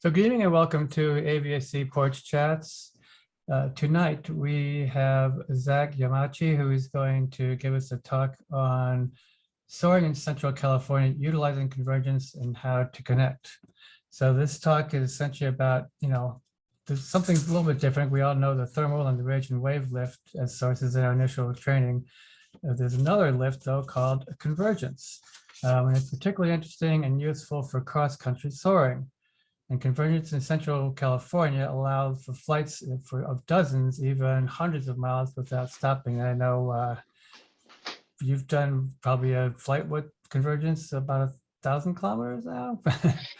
So good evening and welcome to AVSC Porch Chats. Tonight we have Zach Yamauchi, who is going to give us a talk on soaring in Central California, utilizing convergence and how to connect. So this talk is essentially about, there's something a little bit different. We all know the thermal and the ridge and wave lift as sources in our initial training. There's another lift though called convergence. And it's particularly interesting and useful for cross-country soaring. And convergence in Central California allows for flights of dozens, even hundreds of miles without stopping. And I know you've done probably a flight with convergence about 1,000 kilometers now.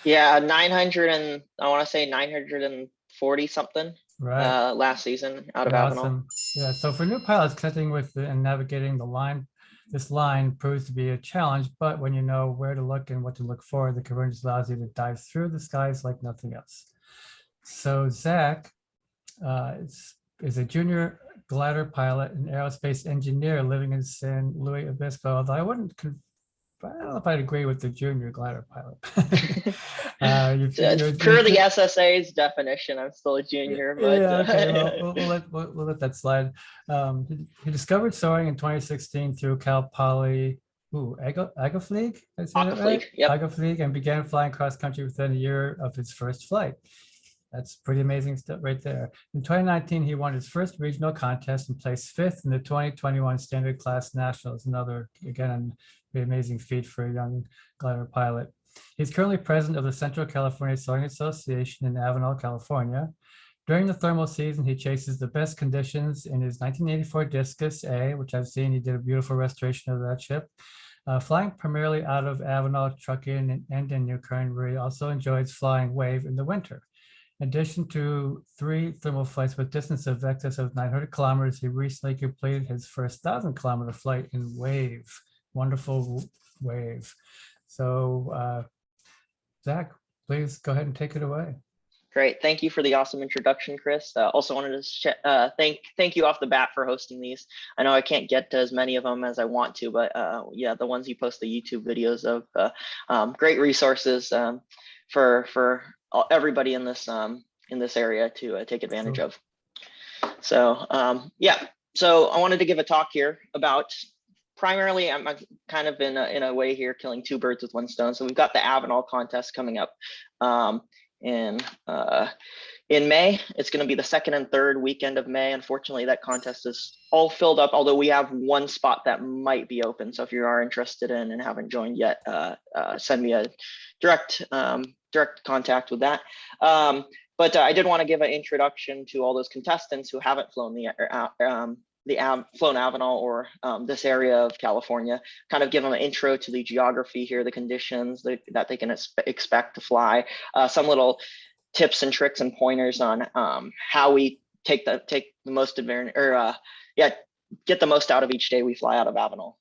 Yeah, 900 and I want to say 940 something. Right. Last season out of Awesome. Avenal. Yeah. So for new pilots, connecting with and navigating the line, this line proves to be a challenge, but when you know where to look and what to look for, the convergence allows you to dive through the skies like nothing else. So Zach is a junior glider pilot and aerospace engineer living in San Luis Obispo, although I don't know if I'd agree with the junior glider pilot. Per the SSA's definition, I'm still a junior, but yeah, okay. Well, we'll let that slide. He discovered soaring in 2016 through Cal Poly Agaflieg, yep. Agaflieg, and began flying cross country within a year of his first flight. That's pretty amazing stuff right there. In 2019, he won his first regional contest and placed fifth in the 2021 Standard Class Nationals. Another, again, pretty amazing feat for a young glider pilot. He's currently president of the Central California Soaring Association in Avenal, California. During the thermal season, he chases the best conditions in his 1984 Discus A, which I've seen. He did a beautiful restoration of that ship. Flying primarily out of Avenal, Truckee, and in New Kern, where he also enjoys flying wave in the winter. In addition to 3 thermal flights with distance of excess of 900 kilometers, he recently completed his first 1,000-kilometer flight in wave. Wonderful wave. So, Zach, please go ahead and take it away. Great. Thank you for the awesome introduction, Chris. Also wanted to thank you off the bat for hosting these. I know I can't get to as many of them as I want to, but yeah, the ones you post the YouTube videos of, great resources for everybody in this area to take advantage of. So yeah, so I wanted to give a talk here about primarily, I'm kind of in a way here killing 2 birds with 1 stone. So we've got the Avenal contest coming up in May. It's going to be the 2nd and 3rd weekend of May. Unfortunately, that contest is all filled up, although we have 1 spot that might be open. So if you are interested in and haven't joined yet, send me a direct contact with that. But I did want to give an introduction to all those contestants who haven't flown flown Avenal or this area of California, kind of give them an intro to the geography here, the conditions that they can expect to fly, some little tips and tricks and pointers on how we take the most advantage, or get the most out of each day we fly out of Avenal.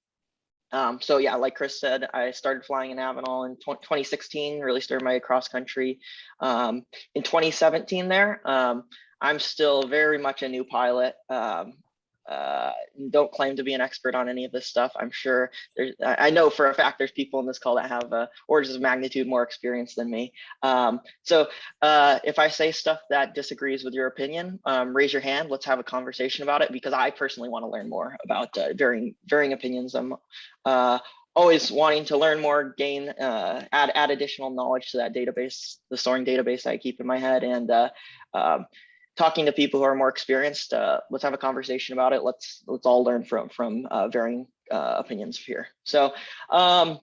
So yeah, like Chris said, I started flying in Avenal in 2016, really started my cross country in 2017 there. I'm still very much a new pilot. Don't claim to be an expert on any of this stuff. I'm sure I know for a fact there's people in this call that have orders of magnitude more experience than me. So if I say stuff that disagrees with your opinion, raise your hand. Let's have a conversation about it, because I personally want to learn more about varying opinions. I'm always wanting to learn more, gain, add additional knowledge to that database, the soaring database I keep in my head, and talking to people who are more experienced. Let's have a conversation about it. Let's all learn from varying opinions here. So we'll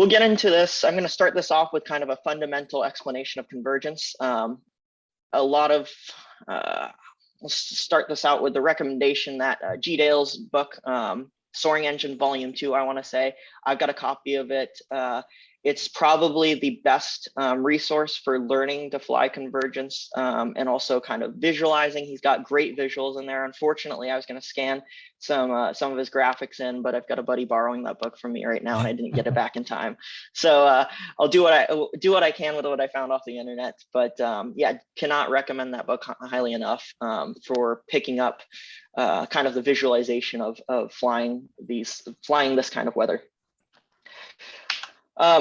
get into this. I'm going to start this off with kind of a fundamental explanation of convergence. Let's start this out with the recommendation that G. Dale's book, Soaring Engine Volume 2, I want to say. I've got a copy of it. It's probably the best resource for learning to fly convergence and also kind of visualizing. He's got great visuals in there. Unfortunately, I was going to scan some of his graphics in, but I've got a buddy borrowing that book from me right now, and I didn't get it back in time. So I'll do what I can with what I found off the internet. But yeah, cannot recommend that book highly enough for picking up kind of the visualization of flying this kind of weather.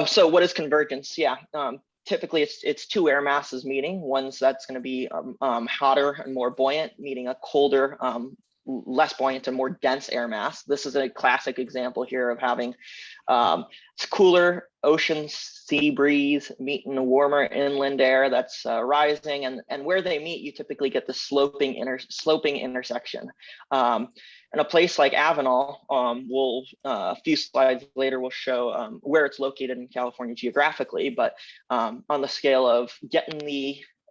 So what is convergence? Yeah, typically it's two air masses meeting. One's that's going to be hotter and more buoyant, meeting a colder, less buoyant and more dense air mass. This is a classic example here of having cooler ocean sea breeze meeting a warmer inland air that's rising, and where they meet, you typically get the sloping intersection. And a place like Avenal, a few slides later, will show where it's located in California geographically, but on the scale of getting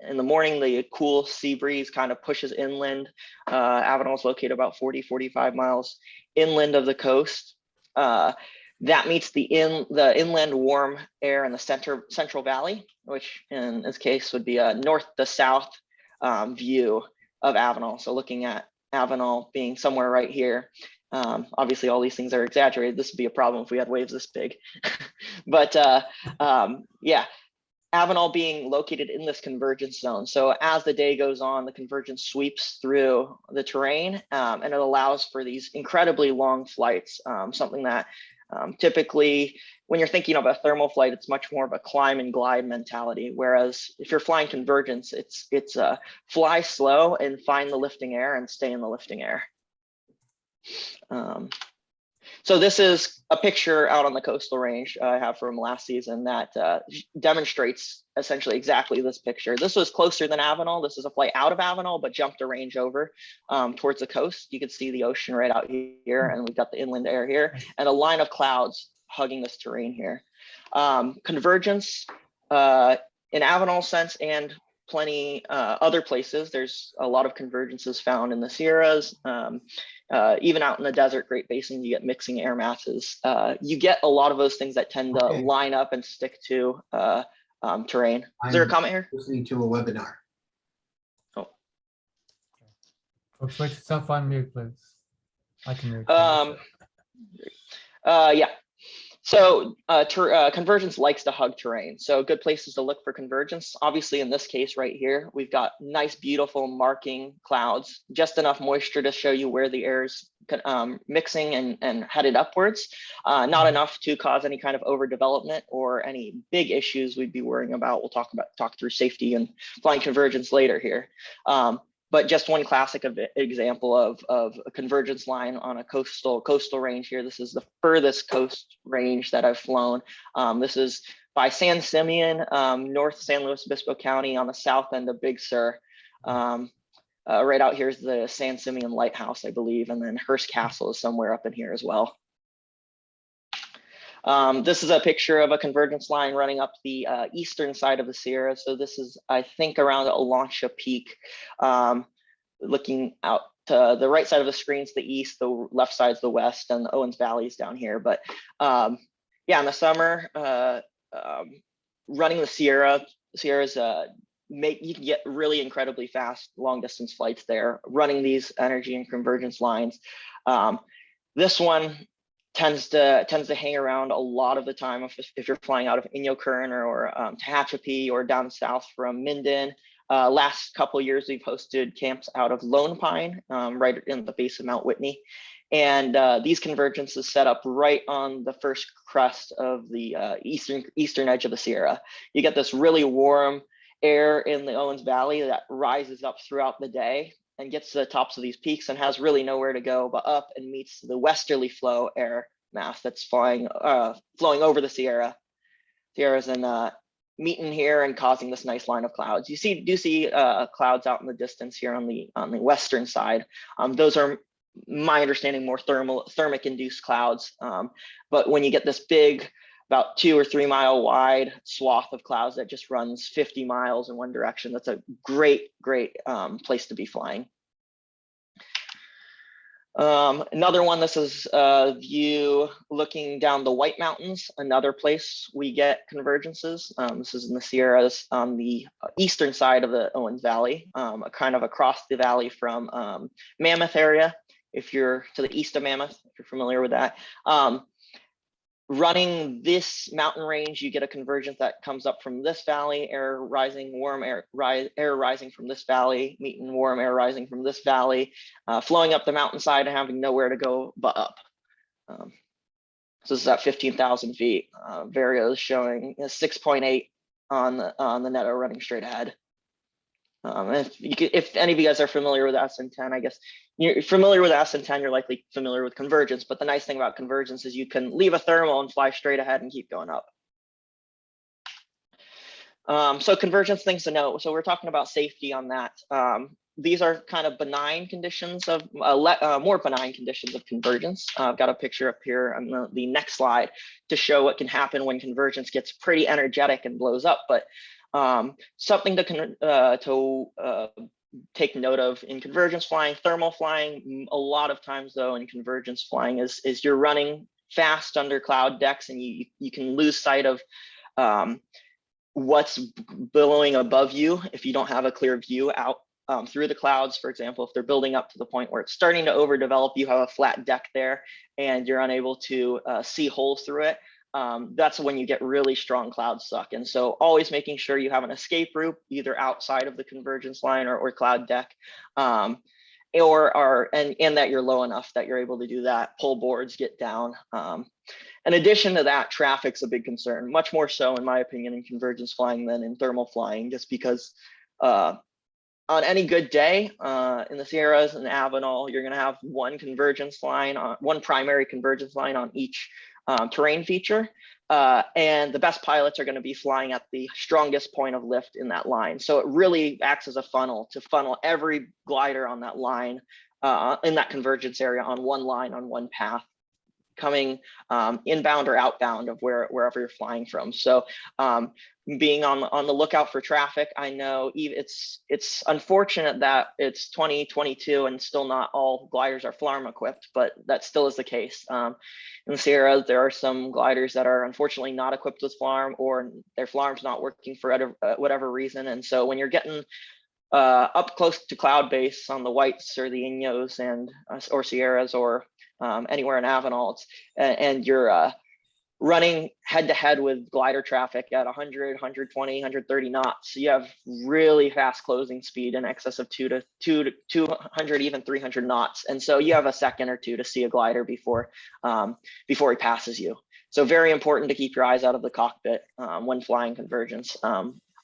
in the morning, the cool sea breeze kind of pushes inland. Avenal is located about 40-45 miles inland of the coast. That meets the inland warm air in the Central Valley, which in this case would be a north to south view of Avenal. So looking at Avenal being somewhere right here. Obviously, all these things are exaggerated. This would be a problem if we had waves this big. But yeah, Avenal being located in this convergence zone. So as the day goes on, the convergence sweeps through the terrain, and it allows for these incredibly long flights, something that typically, when you're thinking of a thermal flight, it's much more of a climb and glide mentality. Whereas if you're flying convergence, it's fly slow and find the lifting air and stay in the lifting air. So this is a picture out on the coastal range I have from last season that demonstrates essentially exactly this picture. This was closer than Avenal. This is a flight out of Avenal, but jumped a range over towards the coast. You could see the ocean right out here, and we've got the inland air here, and a line of clouds hugging this terrain here. Convergence in Avenal sense and plenty other places. There's a lot of convergences found in the Sierras. Even out in the desert Great Basin, you get mixing air masses. You get a lot of those things that tend to line up and stick to terrain. Is there a comment here? Listening to a webinar. Oh. Folks, put yourself on mute, please. I can mute. Yeah. So convergence likes to hug terrain. So good places to look for convergence. Obviously, in this case right here, we've got nice, beautiful marking clouds, just enough moisture to show you where the air is mixing and headed upwards. Not enough to cause any kind of overdevelopment or any big issues we'd be worrying about. We'll talk through safety and flying convergence later here. But just one classic example of a convergence line on a coastal range here. This is the furthest coast range that I've flown. This is by San Simeon, North San Luis Obispo County on the south end of Big Sur. Right out here is the San Simeon Lighthouse, I believe, and then Hearst Castle is somewhere up in here as well. This is a picture of a convergence line running up the eastern side of the Sierra. So this is, I think, around Alancha Peak. Looking out to the right side of the screen is the east, the left side is the west, and the Owens Valley is down here. But yeah, in the summer, running the Sierras, you can get really incredibly fast long distance flights there, running these energy and convergence lines. This one tends to hang around a lot of the time if you're flying out of Inyokern or Tehachapi or down south from Minden. Last couple of years, we've hosted camps out of Lone Pine, right in the base of Mount Whitney. And these convergences set up right on the first crest of the eastern edge of the Sierra. You get this really warm air in the Owens Valley that rises up throughout the day and gets to the tops of these peaks and has really nowhere to go but up and meets the westerly flow air mass that's flowing over the Sierras and meeting here and causing this nice line of clouds. You do see clouds out in the distance here on the western side. Those are, my understanding, more thermic induced clouds. But when you get this big, about 2 or 3 mile wide swath of clouds that just runs 50 miles in one direction, that's a great place to be flying. Another one, this is a view looking down the White Mountains, another place we get convergences. This is in the Sierras on the eastern side of the Owens Valley, kind of across the valley from Mammoth area. If you're to the east of Mammoth, if you're familiar with that. Running this mountain range, you get a convergence that comes up from this valley, air rising, warm air rising from this valley, meeting warm air rising from this valley, flowing up the mountainside and having nowhere to go but up. So this is at 15,000 feet. Vario is showing 6.8 on the net are running straight ahead. If any of you guys are familiar with SN10, I guess you're familiar with SN10, you're likely familiar with convergence, but the nice thing about convergence is you can leave a thermal and fly straight ahead and keep going up. So convergence things to note. So we're talking about safety on that. These are kind of benign conditions of more benign conditions of convergence. I've got a picture up here on the next slide to show what can happen when convergence gets pretty energetic and blows up. But something to take note of in convergence flying, thermal flying, a lot of times though in convergence flying is you're running fast under cloud decks, and you can lose sight of what's billowing above you if you don't have a clear view out through the clouds. For example, if they're building up to the point where it's starting to overdevelop, you have a flat deck there and you're unable to see holes through it. That's when you get really strong cloud suck. And so always making sure you have an escape route either outside of the convergence line or cloud deck, and that you're low enough that you're able to do that. Pull boards, get down. In addition to that, traffic's a big concern, much more so in my opinion in convergence flying than in thermal flying, just because on any good day in the Sierras and Avenal, you're going to have one primary convergence line on each terrain feature. And the best pilots are going to be flying at the strongest point of lift in that line. So it really acts as a funnel to funnel every glider on that line in that convergence area on one line, on one path, coming inbound or outbound of wherever you're flying from. So being on the lookout for traffic, I know it's unfortunate that it's 2022 and still not all gliders are FLARM equipped, but that still is the case. In the Sierra, there are some gliders that are unfortunately not equipped with FLARM, or their FLARM's not working for whatever reason. And so when you're getting up close to cloud base on the Whites or the Iños or Sierras or anywhere in Avenal, and you're running head to head with glider traffic at 100, 120, 130 knots. So you have really fast closing speed in excess of 200, even 300 knots. And so you have a second or two to see a glider before he passes you. So very important to keep your eyes out of the cockpit when flying convergence.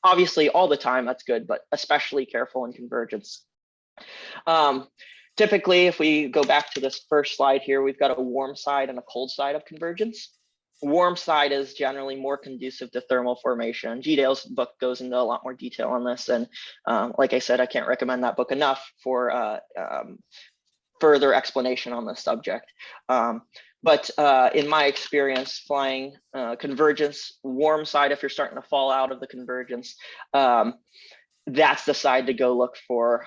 Obviously all the time, that's good, but especially careful in convergence. Typically, if we go back to this first slide here, we've got a warm side and a cold side of convergence. Warm side is generally more conducive to thermal formation. G-Dale's book goes into a lot more detail on this. And like I said, I can't recommend that book enough for further explanation on this subject. But in my experience flying convergence, warm side, if you're starting to fall out of the convergence, that's the side to go look for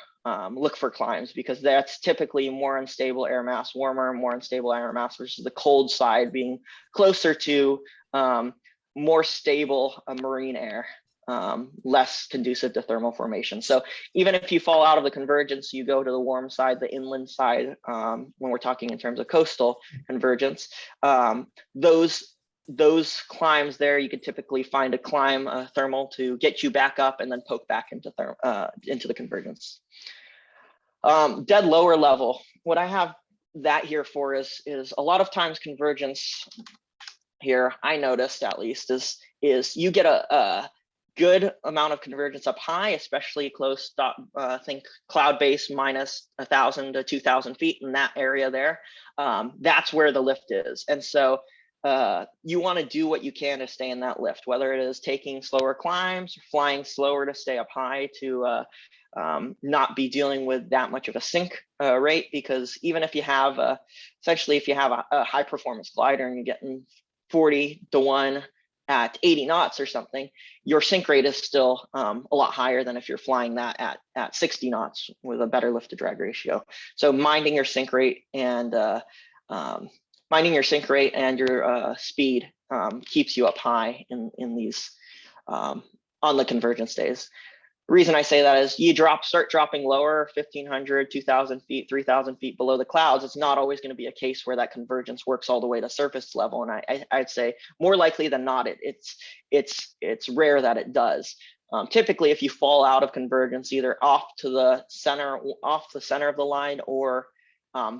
climbs, because that's typically more unstable air mass, warmer, more unstable air mass, versus the cold side being closer to more stable marine air, less conducive to thermal formation. So even if you fall out of the convergence, you go to the warm side, the inland side, when we're talking in terms of coastal convergence, those climbs there, you could typically find a climb thermal to get you back up and then poke back into the convergence. Dead lower level, what I have that here for is a lot of times convergence here, I noticed at least, is you get a good amount of convergence up high, especially close, think cloud base minus 1,000 to 2,000 feet in that area there. That's where the lift is. And so you want to do what you can to stay in that lift, whether it is taking slower climbs, flying slower to stay up high to not be dealing with that much of a sink rate, because even if you have essentially if you have a high performance glider and you're getting 40 to 1 at 80 knots or something, your sink rate is still a lot higher than if you're flying that at 60 knots with a better lift to drag ratio. So minding your sink rate and your speed keeps you up high in these on the convergence days. The reason I say that is you start dropping lower, 1,500, 2,000 feet, 3,000 feet below the clouds. It's not always going to be a case where that convergence works all the way to surface level. And I'd say more likely than not, it's rare that it does. Typically, if you fall out of convergence, either off the center of the line or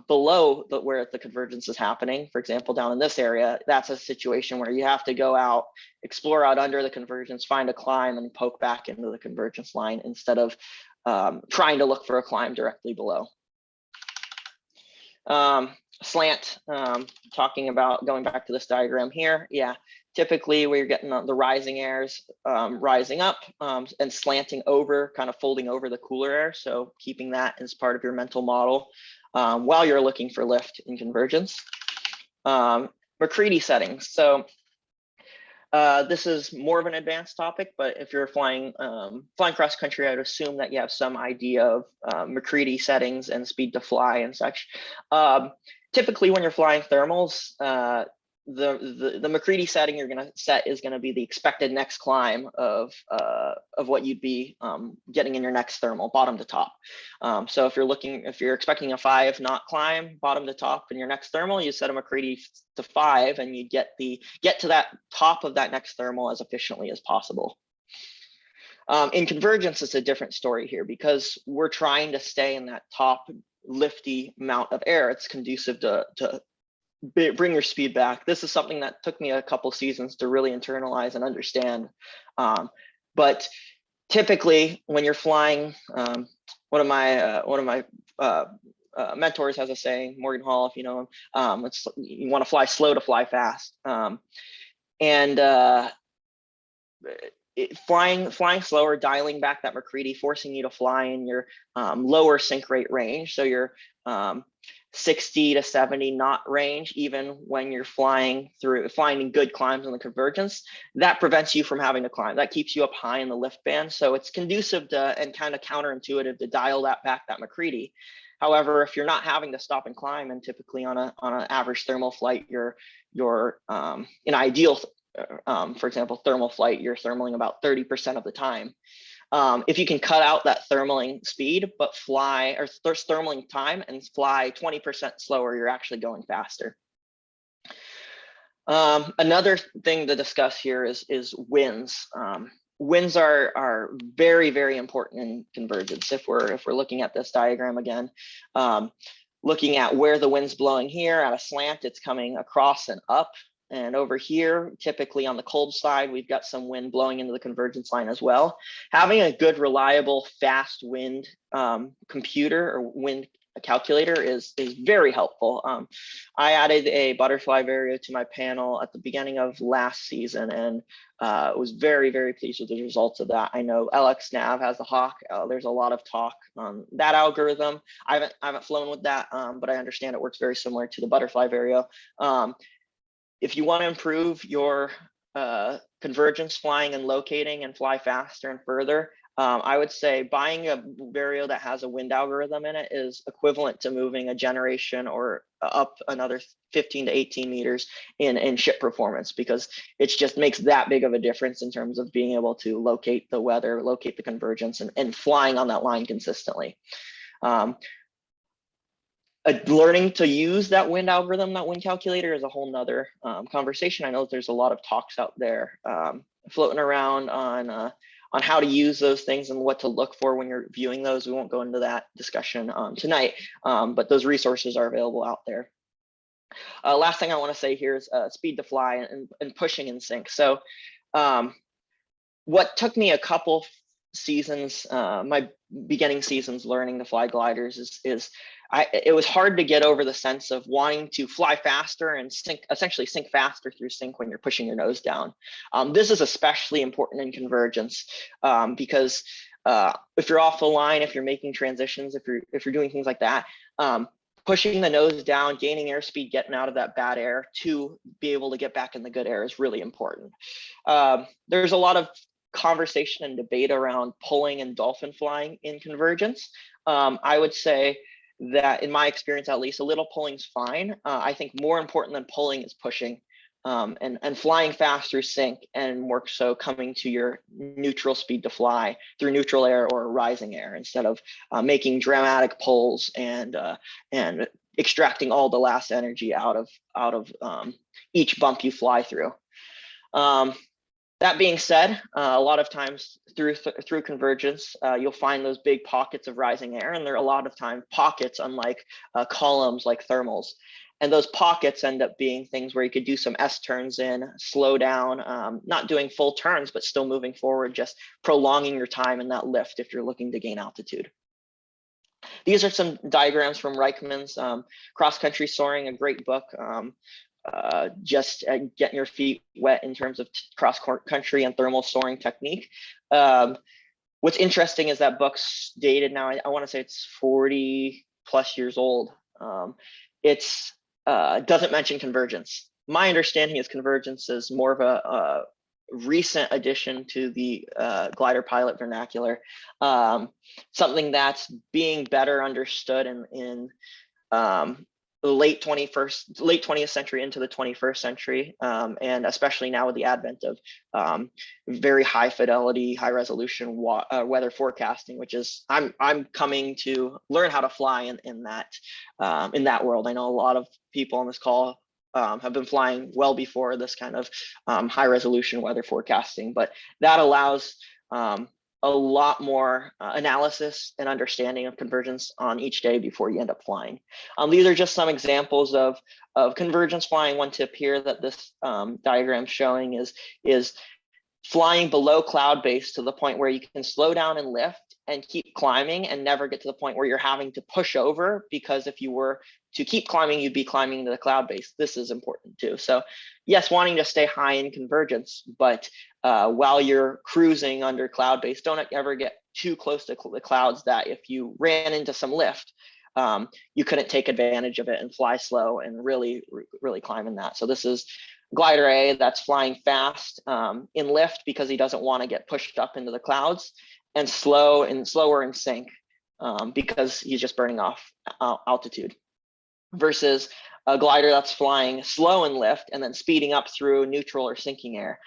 below where the convergence is happening, for example, down in this area, that's a situation where you have to go out, explore out under the convergence, find a climb, and poke back into the convergence line instead of trying to look for a climb directly below. Slant, talking about going back to this diagram here. Yeah, typically we're getting the rising airs rising up and slanting over, kind of folding over the cooler air. So keeping that as part of your mental model while you're looking for lift in convergence. Macready settings. So this is more of an advanced topic, but if you're flying cross country, I'd assume that you have some idea of Macready settings and speed to fly and such. Typically, when you're flying thermals, the Macready setting you're going to set is going to be the expected next climb of what you'd be getting in your next thermal, bottom to top. So if you're expecting a 5 knot climb, bottom to top in your next thermal, you set a Macready to 5, and you get to that top of that next thermal as efficiently as possible. In convergence, it's a different story here because we're trying to stay in that top lifty amount of air. It's conducive to bring your speed back. This is something that took me a couple seasons to really internalize and understand. But typically, when you're flying, one of my mentors has a saying, Morgan Hall, if you know him, you want to fly slow to fly fast. Flying slower, dialing back that Macready, forcing you to fly in your lower sink rate range. So your 60 to 70 knot range, even when you're flying in good climbs on the convergence, that prevents you from having to climb. That keeps you up high in the lift band. So it's conducive to and kind of counterintuitive to dial that Macready. However, if you're not having to stop and climb, and typically on an average thermal flight, you're in ideal for example, thermal flight, you're thermaling about 30% of the time. If you can cut out that thermaling speed, but fly, or thermaling time and fly 20% slower, you're actually going faster. Another thing to discuss here is winds. Winds are very, very important in convergence. If we're looking at this diagram again, looking at where the wind's blowing here at a slant, it's coming across and up. And over here, typically on the cold side, we've got some wind blowing into the convergence line as well. Having a good, reliable, fast wind computer or wind calculator is very helpful. I added a butterfly vario to my panel at the beginning of last season and was very, very pleased with the results of that. I know LXNav has the Hawk. There's a lot of talk on that algorithm. I haven't flown with that, but I understand it works very similar to the butterfly vario. If you want to improve your convergence flying and locating and fly faster and further, I would say buying a vario that has a wind algorithm in it is equivalent to moving a generation or up another 15 to 18 meters in ship performance, because it just makes that big of a difference in terms of being able to locate the weather, locate the convergence, and flying on that line consistently. Learning to use that wind algorithm, that wind calculator, is a whole nother conversation. I know there's a lot of talks out there floating around on how to use those things and what to look for when you're viewing those. We won't go into that discussion tonight, but those resources are available out there. Last thing I want to say here is speed to fly and pushing in sync. So what took me a couple seasons, my beginning seasons learning to fly gliders it was hard to get over the sense of wanting to fly faster and essentially sink faster through sync when you're pushing your nose down. This is especially important in convergence because if you're off the line, if you're making transitions, if you're doing things like that, pushing the nose down, gaining airspeed, getting out of that bad air to be able to get back in the good air is really important. There's a lot of conversation and debate around pulling and dolphin flying in convergence. I would say that in my experience, at least, a little pulling's fine. I think more important than pulling is pushing and flying fast through sync, and more so coming to your neutral speed to fly through neutral air or rising air, instead of making dramatic pulls and extracting all the last energy out of each bump you fly through. That being said, a lot of times through convergence, you'll find those big pockets of rising air, and there are a lot of time pockets, unlike columns like thermals. And those pockets end up being things where you could do some S turns in, slow down, not doing full turns, but still moving forward, just prolonging your time in that lift if you're looking to gain altitude. These are some diagrams from Reichman's Cross-Country Soaring, a great book. Just getting your feet wet in terms of cross-country and thermal soaring technique. What's interesting is that book's dated now. I want to say it's 40 plus years old. It's doesn't mention convergence. My understanding is convergence is more of a recent addition to the glider pilot vernacular, something that's being better understood in the late 20th century into the 21st century, and especially now with the advent of very high fidelity, high resolution weather forecasting, which is I'm coming to learn how to fly in that world. I know a lot of people on this call have been flying well before this kind of high resolution weather forecasting, but that allows a lot more analysis and understanding of convergence on each day before you end up flying. These are just some examples of convergence flying. One tip here that this diagram showing is flying below cloud base to the point where you can slow down and lift and keep climbing and never get to the point where you're having to push over, because if you were to keep climbing, you'd be climbing to the cloud base. This is important too. So yes, wanting to stay high in convergence, but while you're cruising under cloud base, don't ever get too close to the clouds that if you ran into some lift, you couldn't take advantage of it and fly slow and really climb in that. So this is glider A that's flying fast in lift because he doesn't want to get pushed up into the clouds, and slower in sync because he's just burning off altitude, versus a glider that's flying slow in lift and then speeding up through neutral or sinking air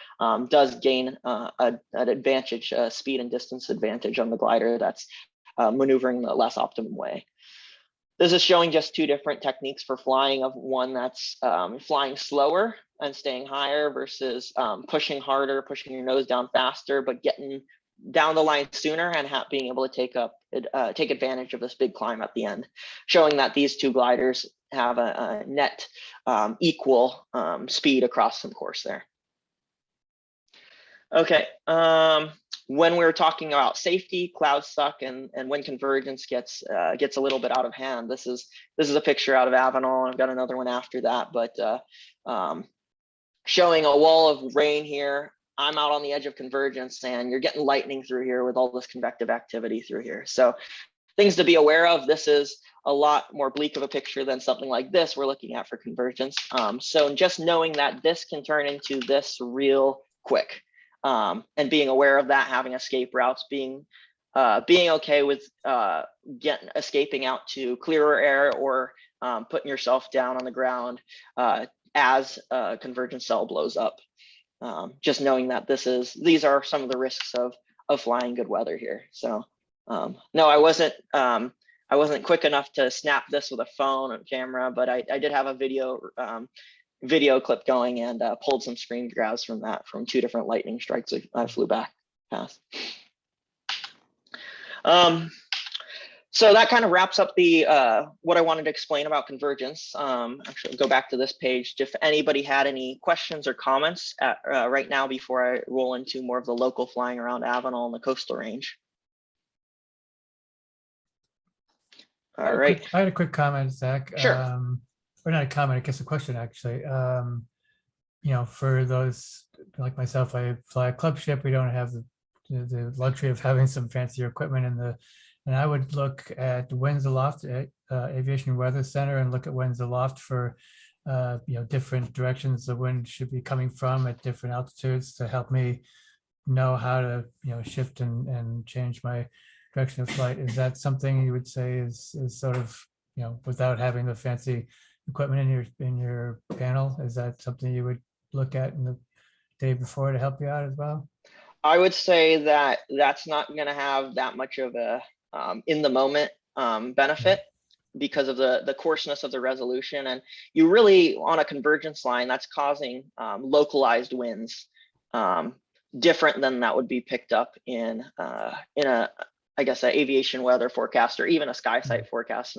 does gain an advantage, a speed and distance advantage on the glider that's maneuvering the less optimum way. This is showing just two different techniques for flying, of one that's flying slower and staying higher versus pushing harder, pushing your nose down faster, but getting down the line sooner and being able to take advantage of this big climb at the end, showing that these two gliders have a net equal speed across some course there. Okay, when we were talking about safety, cloud suck, and when convergence gets a little bit out of hand, this is a picture out of Avenal. I've got another one after that, but showing a wall of rain here. I'm out on the edge of convergence, and you're getting lightning through here with all this convective activity through here. So things to be aware of. This is a lot more bleak of a picture than something like this we're looking at for convergence. So just knowing that this can turn into this real quick, and being aware of that, having escape routes, being okay with escaping out to clearer air, or putting yourself down on the ground as a convergence cell blows up. Just knowing that these are some of the risks of flying good weather here. So no, I wasn't quick enough to snap this with a phone or camera, but I did have a video clip going and pulled some screen grabs from two different lightning strikes I flew back past. So that kind of wraps up the what I wanted to explain about convergence. Actually, I'll go back to this page. If anybody had any questions or comments right now before I roll into more of the local flying around Avenal and the coastal range. All right. I had a quick comment, Zach. Sure. Or not a comment, I guess a question actually. For those like myself, I fly a club ship. We don't have the luxury of having some fancier equipment and I would look at winds aloft at Aviation Weather Center and look at winds aloft for different directions the wind should be coming from at different altitudes to help me know how to shift and change my direction of flight. Is that something you would say is sort of without having the fancy equipment in your panel? Is that something you would look at in the day before to help you out as well? I would say that that's not going to have that much of a in the moment benefit because of the coarseness of the resolution, and you really on a convergence line that's causing localized winds. different than that would be picked up in a, I guess, an aviation weather forecast or even a Skysight forecast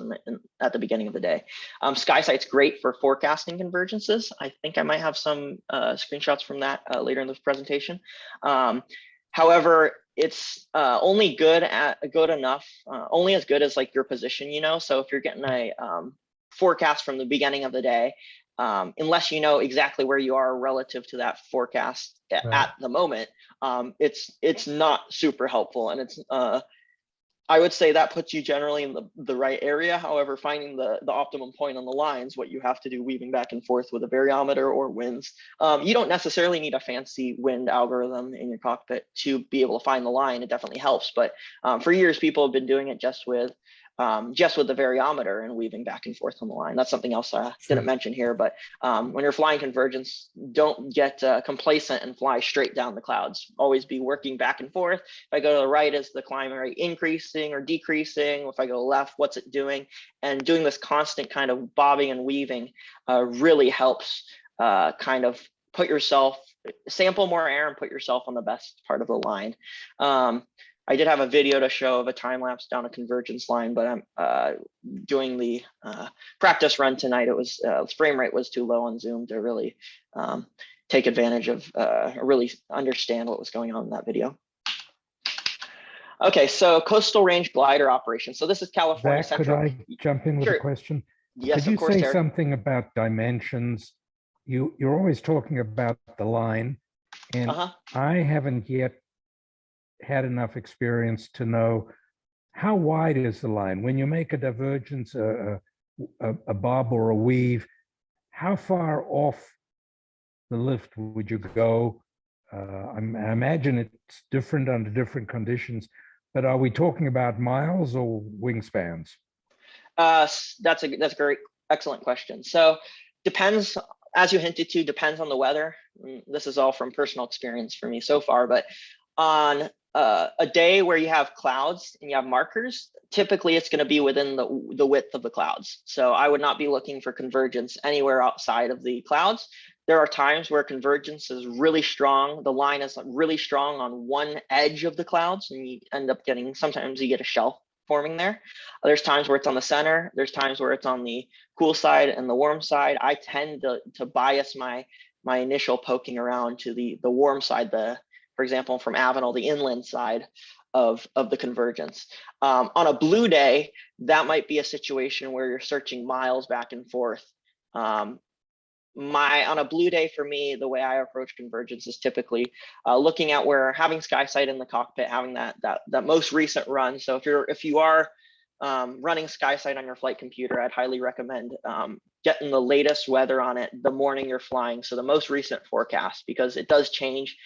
at the beginning of the day. Skysight's great for forecasting convergences. I think I might have some screenshots from that later in this presentation. However, it's only good enough, only as good as like your position, you know. So if you're getting a forecast from the beginning of the day, unless you know exactly where you are relative to that forecast at the moment, it's not super helpful, and it's I would say that puts you generally in the right area. However, finding the optimum point on the lines, what you have to do, weaving back and forth with a variometer or winds. You don't necessarily need a fancy wind algorithm in your cockpit to be able to find the line. It definitely helps, but for years, people have been doing it just with the variometer and weaving back and forth on the line. That's something else I didn't mention here, but when you're flying convergence, don't get complacent and fly straight down the clouds. Always be working back and forth. If I go to the right, is the climb rate increasing or decreasing? If I go left, what's it doing? And doing this constant kind of bobbing and weaving really helps kind of sample more air and put yourself on the best part of the line. I did have a video to show of a time lapse down a convergence line, but I'm doing the practice run tonight. It was frame rate was too low on Zoom to really take advantage of, really understand what was going on in that video. Okay, so coastal range glider operation. So this is California Zach, Central. could I jump in with a question? Yes, could you of course, say Eric. something about dimensions? You're always talking about the line, and I haven't yet had enough experience to know how wide is the line when you make a divergence, a bob or a weave. How far off the lift would you go? I imagine it's different under different conditions, but are we talking about miles or wingspans? That's a great, excellent question. So depends, as you hinted to, depends on the weather. This is all from personal experience for me so far, but on a day where you have clouds and you have markers, typically it's going to be within the width of the clouds. So I would not be looking for convergence anywhere outside of the clouds. There are times where convergence is really strong. The line is really strong on one edge of the clouds, and you end up getting, sometimes you get a shelf forming there. There's times where it's on the center. There's times where it's on the cool side and the warm side. I tend to bias my initial poking around to the warm side, for example, from Avenal, the inland side of the convergence. On a blue day, that might be a situation where you're searching miles back and forth. On a blue day for me, the way I approach convergence is typically looking at where having Skysight in the cockpit, having that most recent run. So if you are running Skysight on your flight computer, I'd highly recommend getting the latest weather on it the morning you're flying. So the most recent forecast, because it does change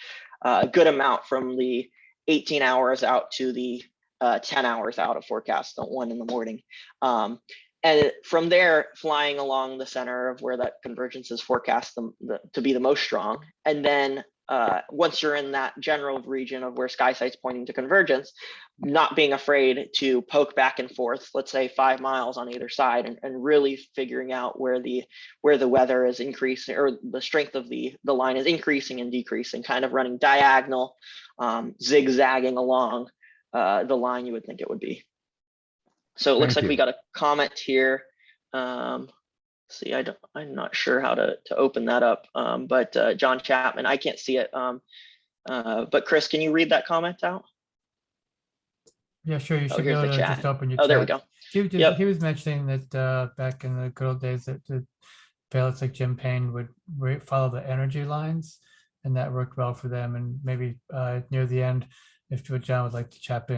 a good amount from the 18 hours out to the 10 hours out of forecast at 1 in the morning. And from there, flying along the center of where that convergence is forecast to be the most strong. And then once you're in that general region of where Skysight's pointing to convergence, not being afraid to poke back and forth, let's say 5 miles on either side, and really figuring out where the weather is increasing, or the strength of the line is increasing and decreasing, kind of running diagonal, zigzagging along the line you would think it would be. So it looks like we got a comment here. See, I'm not sure how to open that up, but John Chapman, I can't see it. But Chris, can you read that comment out? Yeah, sure. You should be here's able the to chat. just open your Oh, chat. there we go. He was mentioning that back in the good old days that the pilots like Jim Payne would follow the energy lines, and that worked well for them. And maybe near the end, if John would like to jump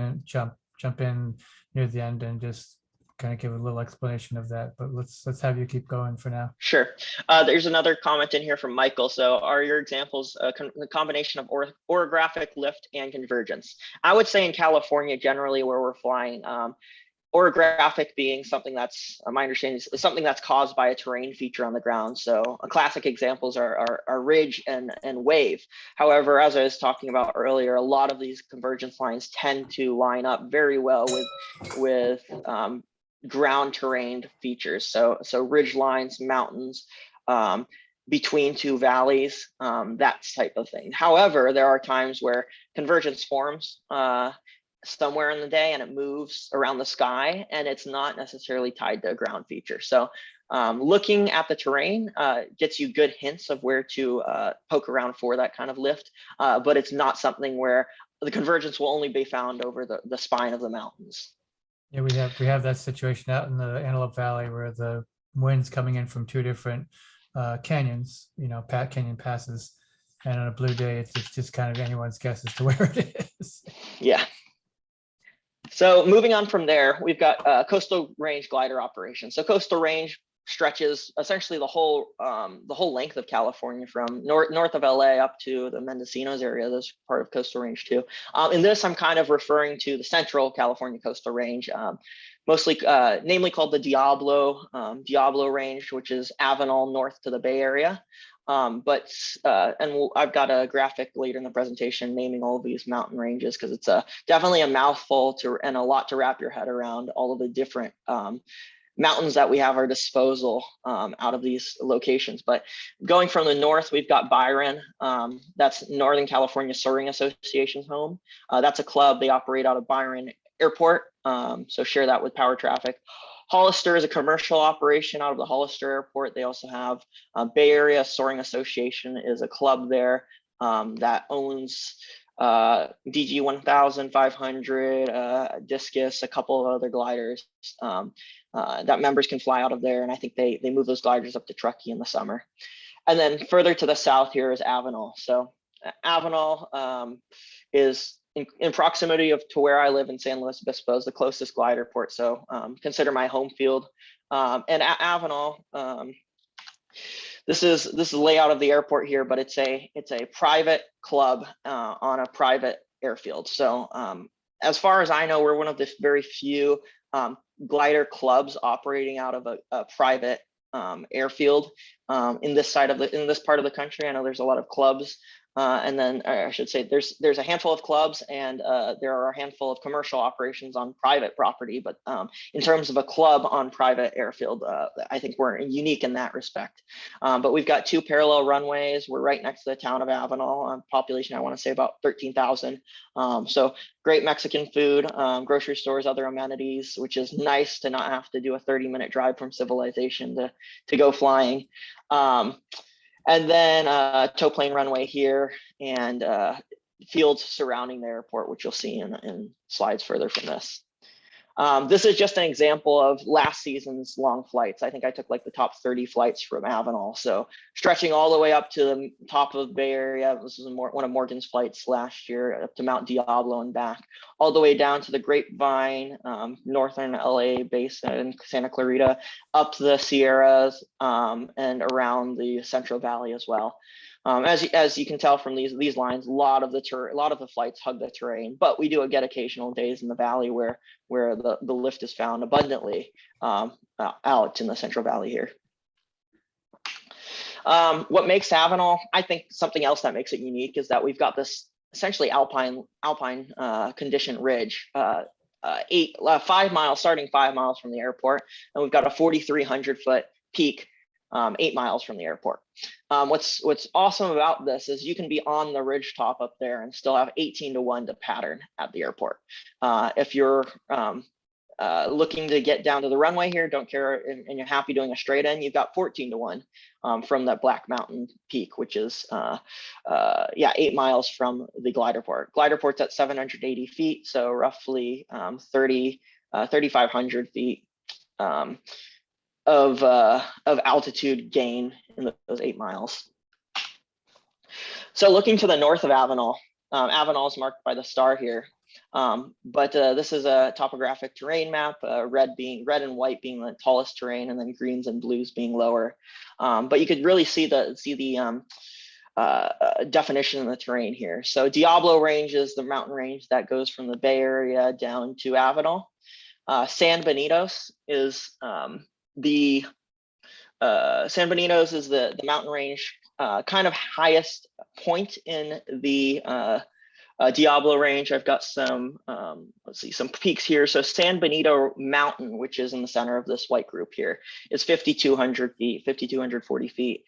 in near the end and just kind of give a little explanation of that, but let's have you keep going for now. Sure. There's another comment in here from Michael. So are your examples the combination of orographic lift and convergence? I would say in California, generally where we're flying, orographic being something that's, my understanding is something that's caused by a terrain feature on the ground. So classic examples are ridge and wave. However, as I was talking about earlier, a lot of these convergence lines tend to line up very well with ground terrain features. So ridge lines, mountains, between two valleys, that type of thing. However, there are times where convergence forms somewhere in the day and it moves around the sky, and it's not necessarily tied to a ground feature. So looking at the terrain gets you good hints of where to poke around for that kind of lift, but it's not something where the convergence will only be found over the spine of the mountains. Yeah, we have that situation out in the Antelope Valley where the wind's coming in from two different canyons, canyon passes, and on a blue day, it's just kind of anyone's guess as to where it is. Yeah. So moving on from there, we've got coastal range glider operation. So coastal range stretches essentially the whole length of California from north of LA up to the Mendocinos area. That's part of coastal range too. In this, I'm kind of referring to the central California coastal range, mostly namely called the Diablo range, which is Avenal north to the Bay Area. I've got a graphic later in the presentation naming all of these mountain ranges, because it's definitely a mouthful and a lot to wrap your head around all of the different mountains that we have at our disposal out of these locations. But going from the north, we've got Byron. That's Northern California Soaring Association's home. That's a club. They operate out of Byron Airport, so share that with Power Traffic. Hollister is a commercial operation out of the Hollister Airport. They also have Bay Area Soaring Association is a club there that owns DG 1000, 500, Discus, a couple of other gliders that members can fly out of there. And I think they move those gliders up to Truckee in the summer. And then further to the south here is Avenal. So Avenal is in proximity to where I live in San Luis Obispo, is the closest glider port. So consider my home field. And at Avenal, this is the layout of the airport here, but it's a private club on a private airfield. So as far as I know, we're one of the very few glider clubs operating out of a private airfield in this part of the country. I know there's a lot of clubs. And then I should say there's a handful of clubs, and there are a handful of commercial operations on private property. But in terms of a club on private airfield, I think we're unique in that respect. But we've got two parallel runways. We're right next to the town of Avenal, population, I want to say about 13,000. So great Mexican food, grocery stores, other amenities, which is nice to not have to do a 30-minute drive from civilization to go flying. And then tow plane runway here, and fields surrounding the airport, which you'll see in slides further from this. This is just an example of last season's long flights. I think I took like the top 30 flights from Avenal. So stretching all the way up to the top of the Bay Area. This is one of Morgan's flights last year, up to Mount Diablo and back, all the way down to the Grapevine, northern LA basin, Santa Clarita, up to the Sierras, and around the Central Valley as well. As you can tell from these lines, a lot of the flights hug the terrain, but we do get occasional days in the valley where the lift is found abundantly out in the Central Valley here. What makes Avenal, I think something else that makes it unique, is that we've got this essentially alpine condition ridge, 5 miles, starting 5 miles from the airport, and we've got a 4,300 foot peak 8 miles from the airport. What's awesome about this is you can be on the ridge top up there and still have 18-to-1 to pattern at the airport. If you're looking to get down to the runway here, don't care, and you're happy doing a straight in, you've got 14-to-1 from that Black Mountain peak, which is 8 miles from the Gliderport. Gliderport's at 780 feet, so roughly 3,500 feet of altitude gain in those 8 miles. So looking to the north of Avenal, Avenal is marked by the star here, but this is a topographic terrain map, red and white being the tallest terrain, and then greens and blues being lower. But you could really see the definition of the terrain here. So Diablo Range is the mountain range that goes from the Bay Area down to Avenal. San Benitos is the mountain range kind of highest point in the Diablo range. I've got some some peaks here. So San Benito Mountain, which is in the center of this white group here, is 5,200 feet, 5,240 feet.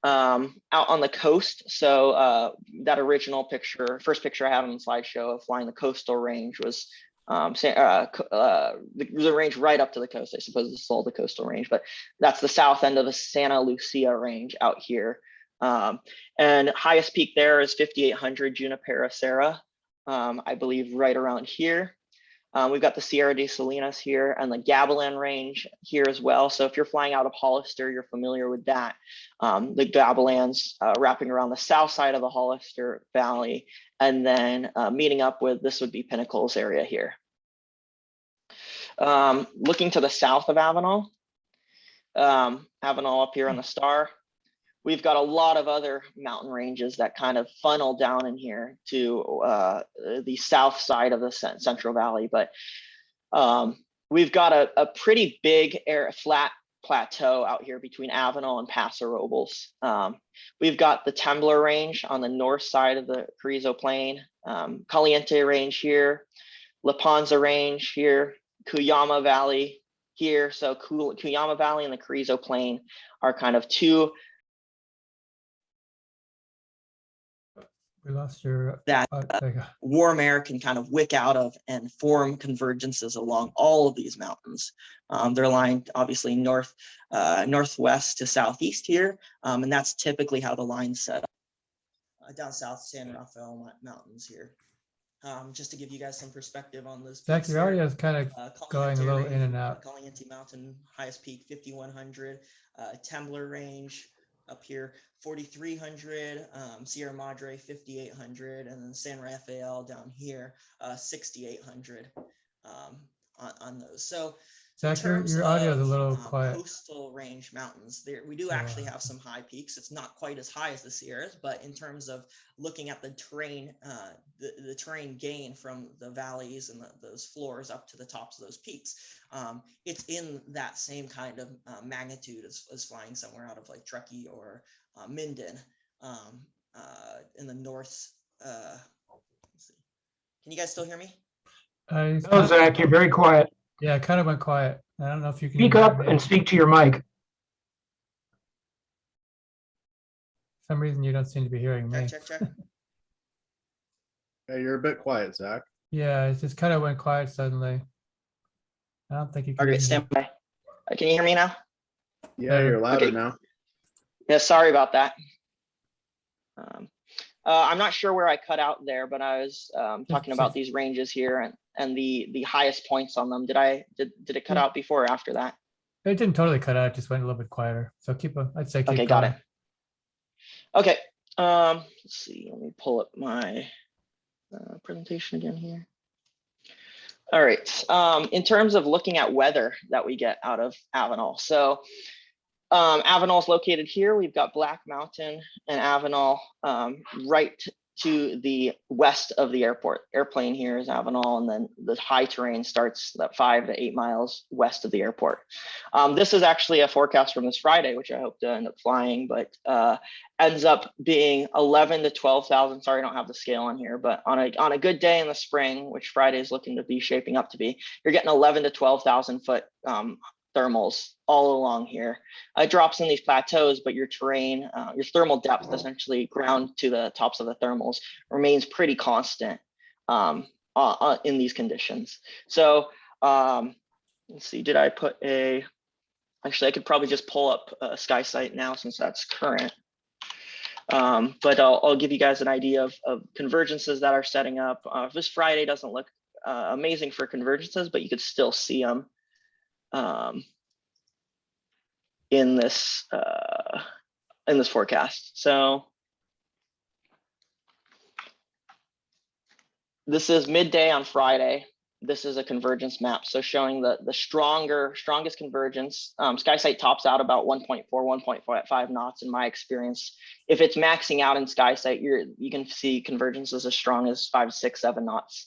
out on the coast. So that original picture, first picture I have on the slideshow of flying the coastal range was the range right up to the coast. I suppose this is all the coastal range, but that's the south end of the Santa Lucia range out here. And highest peak there is 5,800 Junipero Serra, I believe right around here. We've got the Sierra de Salinas here and the Gavilan range here as well. So if you're flying out of Hollister, you're familiar with that. The Gavilan's wrapping around the south side of the Hollister Valley, and then meeting up with, this would be Pinnacles area here. Looking to the south of Avenal, Avenal up here on the star, we've got a lot of other mountain ranges that kind of funnel down in here to the south side of the Central Valley. But we've got a pretty big flat plateau out here between Avenal and Paso Robles. We've got the Tembler range on the north side of the Carrizo Plain, Caliente range here, La Panza range here, Cuyama Valley here. So Cuyama Valley and the Carrizo Plain are kind of two. We lost your that there you go. warm air can kind of wick out of and form convergences along all of these mountains. They're aligned obviously northwest to southeast here, and that's typically how the line's set up. Down south San Rafael Mountains here. Just to give you guys some perspective on this. Zach, your audio is kind of going a little in and out. Caliente Mountain, highest peak 5,100, Tembler range up here 4,300, Sierra Madre 5,800, and then San Rafael down here 6,800 on those. So Zach, your audio is a little quiet. Coastal range mountains, there we do actually have some high peaks. It's not quite as high as the Sierras, but in terms of looking at the terrain, the terrain gain from the valleys and those floors up to the tops of those peaks, it's in that same kind of magnitude as flying somewhere out of like Truckee or Minden in the north. Let's see. Can you guys still hear me? No, Zach, you're very quiet. Yeah, it kind of went quiet. I don't know if you can Speak up and speak to your mic. For some reason you don't seem to be hearing me. Check. Yeah, you're a bit quiet, Zach. Yeah, it just kind of went quiet suddenly. I don't think you can. Okay, stand by. Can you hear me now? Yeah, you're louder Okay. now. Yeah, sorry about that. I'm not sure where I cut out there, but I was talking about these ranges here and the highest points on them. Did it cut out before or after that? It didn't totally cut out, it just went a little bit quieter. So I'd say keep Okay, going. got it. Okay, let's see, let me pull up my presentation again here. All right, in terms of looking at weather that we get out of Avenal. So Avenal is located here. We've got Black Mountain and Avenal right to the west of the airport. Airplane here is Avenal, and then the high terrain starts that 5 to 8 miles west of the airport. This is actually a forecast from this Friday, which I hope to end up flying, but ends up being 11 to 12,000. Sorry, I don't have the scale on here, but on a good day in the spring, which Friday is looking to be shaping up to be, you're getting 11 to 12,000 foot thermals all along here. It drops in these plateaus, but your terrain, your thermal depth, essentially ground to the tops of the thermals, remains pretty constant in these conditions. So let's see, did I put actually I could probably just pull up Skysight now since that's current. But I'll give you guys an idea of convergences that are setting up. This Friday doesn't look amazing for convergences, but you could still see them in this forecast. So this is midday on Friday. This is a convergence map, so showing the strongest convergence. Skysight tops out about 1.4, 1.5 knots in my experience. If it's maxing out in Skysight, you can see convergences as strong as 5, 6, 7 knots.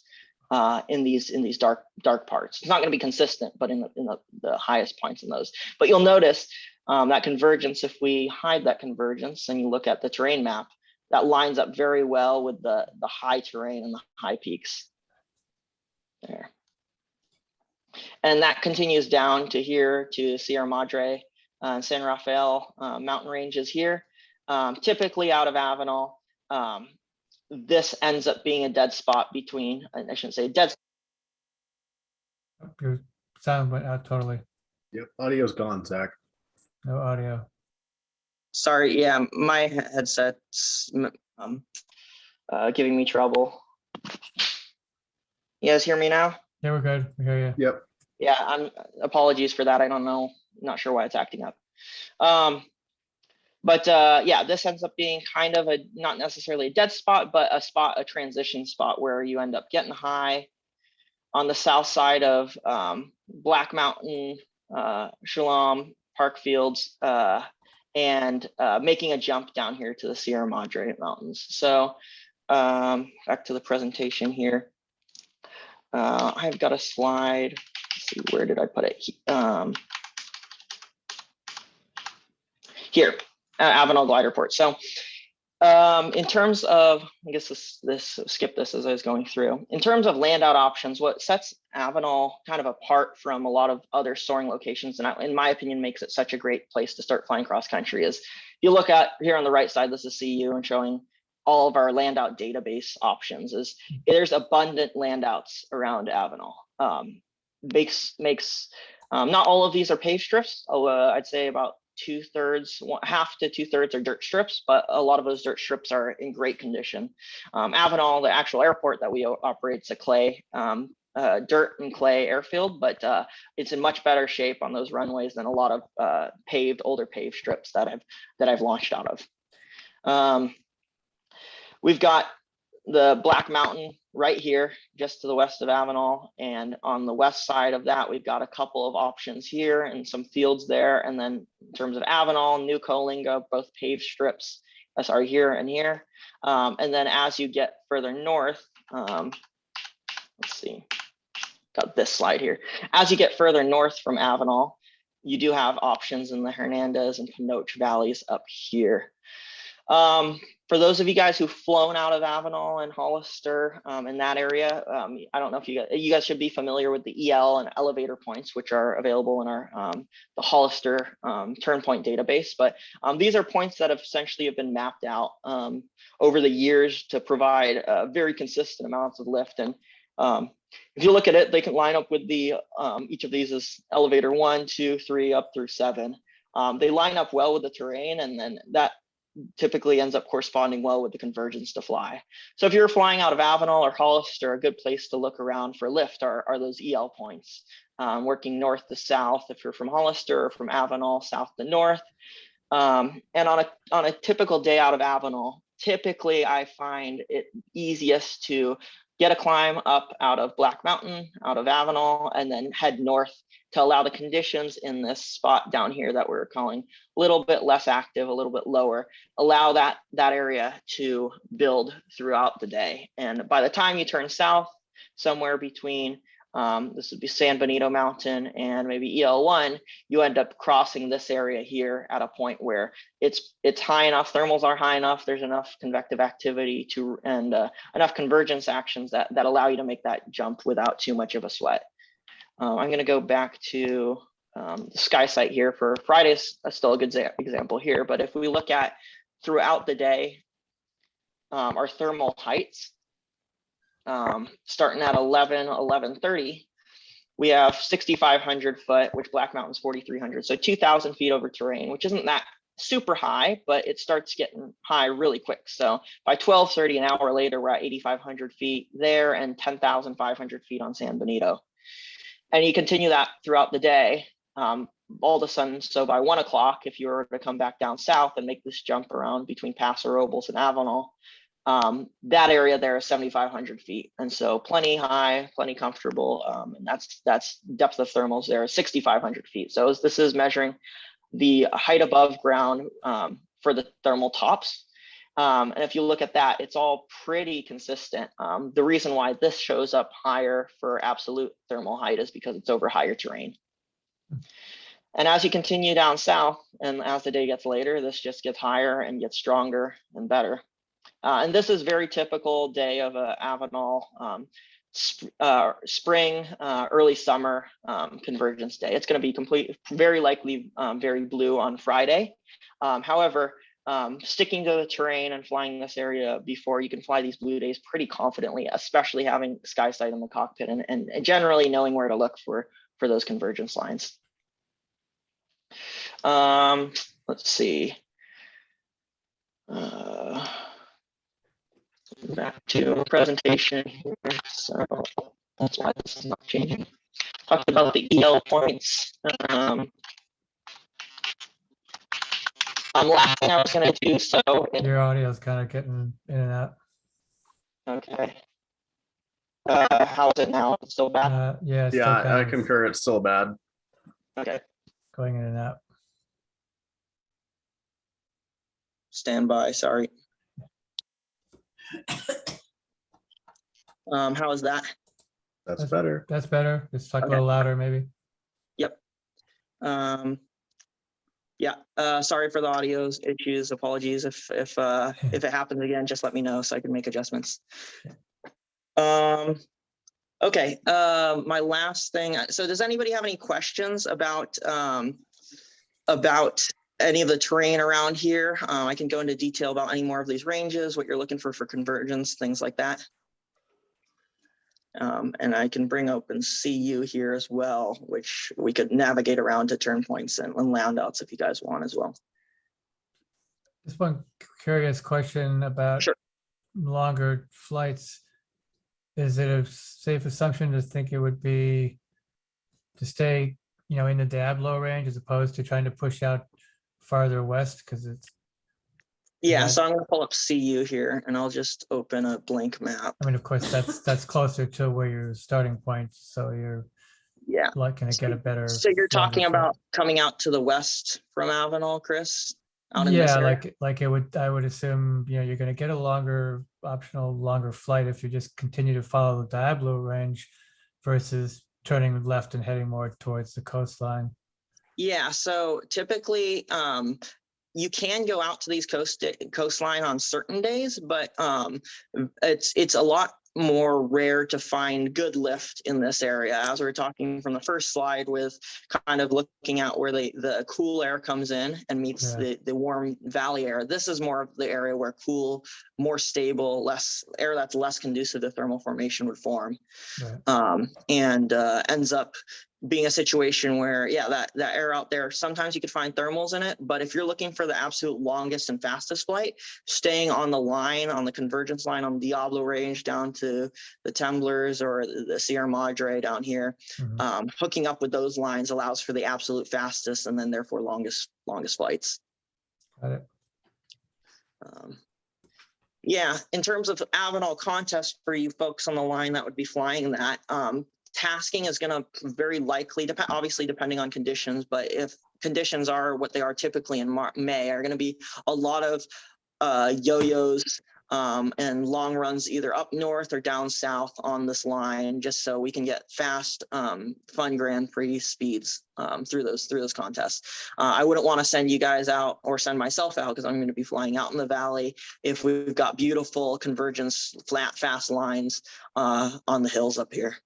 In these dark parts. It's not going to be consistent, but in the highest points in those. But you'll notice that convergence, if we hide that convergence and you look at the terrain map, that lines up very well with the high terrain and the high peaks there. And that continues down to here to Sierra Madre and San Rafael mountain ranges here. typically out of Avenal. This ends up being a dead spot between, I shouldn't say dead. Your sound went out totally. Yep, audio's gone, Zach. No audio. Sorry, yeah, my headset's giving me trouble. You guys hear me now? Yeah, we're good. We hear you. Yep. Yeah, apologies for that. I don't know, not sure why it's acting up. Yeah, this ends up being kind of not necessarily a dead spot, but a transition spot where you end up getting high on the south side of Black Mountain, Shalom, Parkfields, and making a jump down here to the Sierra Madre Mountains. So back to the presentation here. I've got a slide. Let's see, where did I put it? Here, Avenal Gliderport. So in terms of, I guess skip this as I was going through. In terms of land out options, what sets Avenal kind of apart from a lot of other soaring locations, and in my opinion makes it such a great place to start flying cross country, is you look at here on the right side, this is CU and showing all of our land out database options. Is there's abundant land outs around Avenal. Makes not all of these are paved strips. I'd say about 2/3, half to 2/3 are dirt strips, but a lot of those dirt strips are in great condition. Avenal, the actual airport that we operate, is a clay, dirt and clay airfield, but it's in much better shape on those runways than a lot of older paved strips that I've launched out of. We've got the Black Mountain right here, just to the west of Avenal, and on the west side of that, we've got a couple of options here and some fields there. And then in terms of Avenal, New Coalinga, both paved strips, sorry, here and here. And then as you get further north, let's see, got this slide here. As you get further north from Avenal, you do have options in the Hernandez and Pinoche valleys up here. For those of you guys who've flown out of Avenal and Hollister in that area, I don't know if you guys should be familiar with the EL and elevator points, which are available in our the Hollister turn point database. But these are points that have essentially been mapped out over the years to provide very consistent amounts of lift. And if you look at it, they can line up with the each of these is elevator 1, 2, 3, up through 7. They line up well with the terrain, and then that typically ends up corresponding well with the convergence to fly. So if you're flying out of Avenal or Hollister, a good place to look around for lift are those EL points. Working north to south, if you're from Hollister, or from Avenal, south to north. And on a typical day out of Avenal, typically I find it easiest to get a climb up out of Black Mountain, out of Avenal, and then head north to allow the conditions in this spot down here that we're calling a little bit less active, a little bit lower, allow that area to build throughout the day. And by the time you turn south, somewhere between, this would be San Benito Mountain and maybe EL1, you end up crossing this area here at a point where it's high enough, thermals are high enough, there's enough convective activity and enough convergence actions that allow you to make that jump without too much of a sweat. I'm going to go back to the Skysight here for Friday's still a good example here. But if we look at throughout the day, our thermal heights, starting at 11:30, we have 6,500 foot, which Black Mountain's 4,300. So 2,000 feet over terrain, which isn't that super high, but it starts getting high really quick. So by 12:30, an hour later, we're at 8,500 feet there and 10,500 feet on San Benito. And you continue that throughout the day, all of a sudden, so by 1 o'clock, if you were to come back down south and make this jump around between Paso Robles and Avenal, that area there is 7,500 feet. And so plenty high, plenty comfortable. And that's depth of thermals there is 6,500 feet. So this is measuring the height above ground for the thermal tops. And if you look at that, it's all pretty consistent. The reason why this shows up higher for absolute thermal height is because it's over higher terrain. And as you continue down south, and as the day gets later, this just gets higher and gets stronger and better. And this is very typical day of a Avenal spring, early summer convergence day. It's going to be very likely very blue on Friday. However, sticking to the terrain and flying this area before, you can fly these blue days pretty confidently, especially having Skysight in the cockpit and generally knowing where to look for those convergence lines. Let's see. Back to presentation here. So that's why this is not changing. Talked about the EL points. Last thing I was going to do, so Your audio is kind of getting in and out. okay. How is it now? It's still bad? Yeah, it's still Yeah, I kind of concur. It's still bad. Okay. going in and out. Stand by, sorry. How is that? That's better. That's better. Just talk a Okay. little louder, maybe. Yep. Yeah, sorry for the audio issues. Apologies if it happens again, just let me know so I can make adjustments. Okay, my last thing. So does anybody have any questions about any of the terrain around here? I can go into detail about any more of these ranges, what you're looking for convergence, things like that. And I can bring open CU here as well, which we could navigate around to turn points and land outs if you guys want as well. Just one curious question about Sure. longer flights. Is it a safe assumption to think it would be to stay, in the Diablo range as opposed to trying to push out farther west? Because it's Yeah, Yeah. so I'm gonna pull up CU here and I'll just open a blank map. I mean, of course, that's closer to where your starting point, so you're Yeah. like going to get a better. So you're talking longer about coming out to the west from Avenal, Chris? Out flight. in this Yeah, area? I would assume, you're going to get a optional longer flight if you just continue to follow the Diablo range versus turning left and heading more towards the coastline. Yeah, so typically you can go out to these coastline on certain days, but it's a lot more rare to find good lift in this area. As we were talking from the first slide with kind of looking at where the cool air comes in and meets the warm valley air. This is more of the area where cool, more stable, less air that's less conducive to thermal formation would form. Right. And ends up being a situation where, yeah, that air out there, sometimes you could find thermals in it, but if you're looking for the absolute longest and fastest flight, staying on the line, on the convergence line on the Diablo range down to the Temblers or the Sierra Madre down here, hooking up with those lines allows for the absolute fastest and then therefore longest flights. Got it. Yeah, in terms of Avenal contest for you folks on the line that would be flying that, tasking is going to very likely depend, obviously depending on conditions, but if conditions are what they are typically in May, are going to be a lot of yo-yos and long runs either up north or down south on this line, just so we can get fast, fun Grand Prix speeds through those contests. I wouldn't want to send you guys out or send myself out because I'm going to be flying out in the valley if we've got beautiful convergence, flat, fast lines on the hills up here.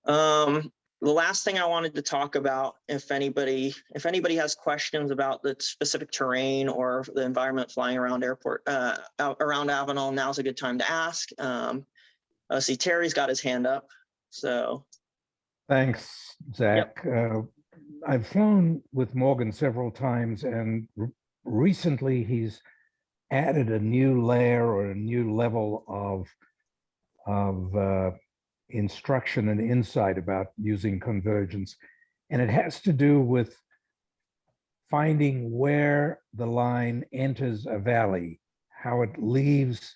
The last thing I wanted to talk about, if anybody has questions about the specific terrain or the environment flying around around Avenal, now's a good time to ask. See, Terry's got his hand up, so. Thanks, Zach. Yep. I've flown with Morgan several times, and recently he's added a new layer or a new level of instruction and insight about using convergence. And it has to do with finding where the line enters a valley, how it leaves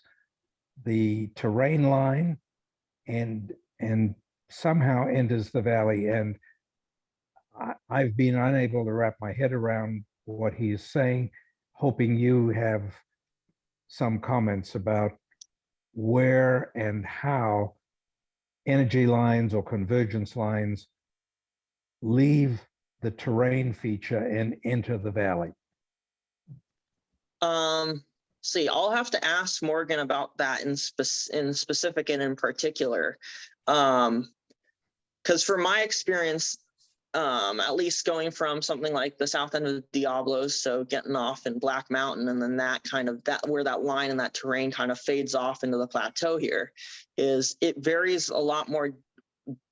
the terrain line and somehow enters the valley. And I've been unable to wrap my head around what he's saying, hoping you have some comments about where and how energy lines or convergence lines leave the terrain feature and enter the valley. See, I'll have to ask Morgan about that in specific and in particular. Because from my experience, at least going from something like the south end of Diablos, so getting off in Black Mountain, and then that where that line and that terrain kind of fades off into the plateau here, is it varies a lot more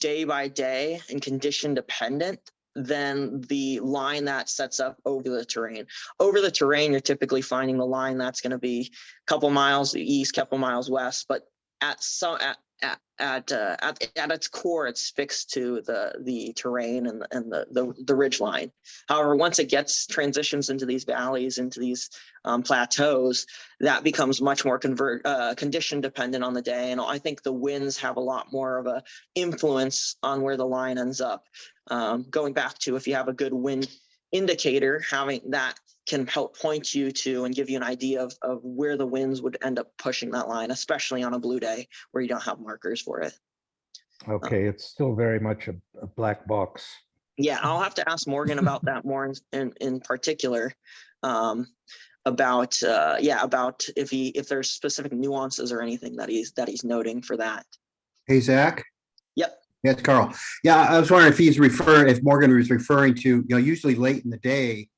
day by day and condition dependent than the line that sets up over the terrain. Over the terrain, you're typically finding the line that's going to be a couple miles east, couple miles west, but at its core, it's fixed to the terrain and the ridge line. However, once it transitions into these valleys, into these plateaus, that becomes much more condition dependent on the day. And I think the winds have a lot more of a influence on where the line ends up. Going back to, if you have a good wind indicator, having that can help point you to and give you an idea of where the winds would end up pushing that line, especially on a blue day where you don't have markers for it. Okay, it's still very much a black box. Yeah, I'll have to ask Morgan about that more in particular, about if there's specific nuances or anything that he's noting for that. Hey, Zach. Yep. Yeah, it's Carl. Yeah, I was wondering if Morgan was referring to, usually late in the day,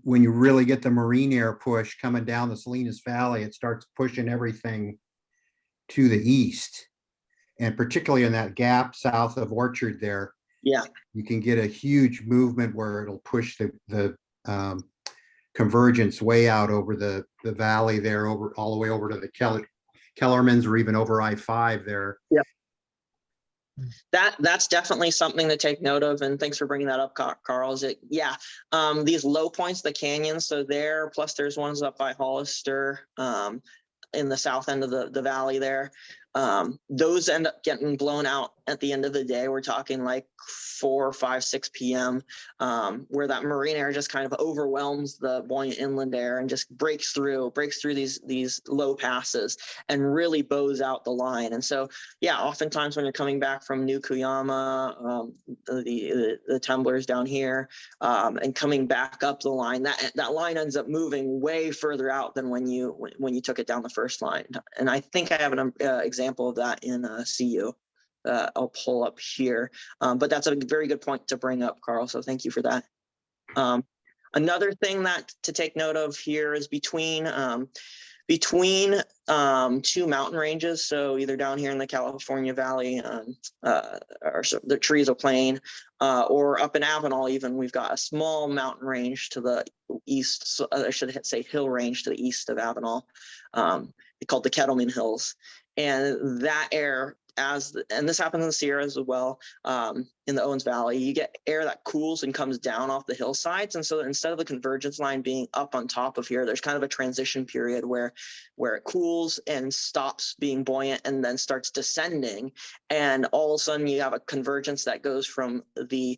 when you really get the marine air push coming down the Salinas Valley, it starts pushing everything to the east. And particularly in that gap south of Orchard there, yeah, you can get a huge movement where it'll push the Convergence way out over the valley there, all the way over to the Kellerman's, or even over I-5 there. Yeah. That's definitely something to take note of, and thanks for bringing that up, Carl. These low points, the canyons, so there, plus there's ones up by Hollister in the south end of the valley there. Those end up getting blown out at the end of the day. We're talking like 4, 5, 6 p.m. Where that marine air just kind of overwhelms the buoyant inland air and just breaks through these low passes and really bows out the line. And so, yeah, oftentimes when you're coming back from New Kuyama, the tumblers down here, and coming back up the line, that line ends up moving way further out than when you took it down the first line. And I think I have an example of that in CU. I'll pull up here, but that's a very good point to bring up, Carl. So thank you for that. Another thing that to take note of here is between two mountain ranges. So either down here in the California Valley, or the Chorizo Plain, or up in Avenal, even we've got a small mountain range to the east. So I should say hill range to the east of Avenal, called the Kettleman Hills. And that air, and this happens in the Sierras as well, in the Owens Valley, you get air that cools and comes down off the hillsides. And so instead of the convergence line being up on top of here, there's kind of a transition period where it cools and stops being buoyant and then starts descending. And all of a sudden you have a convergence that goes from the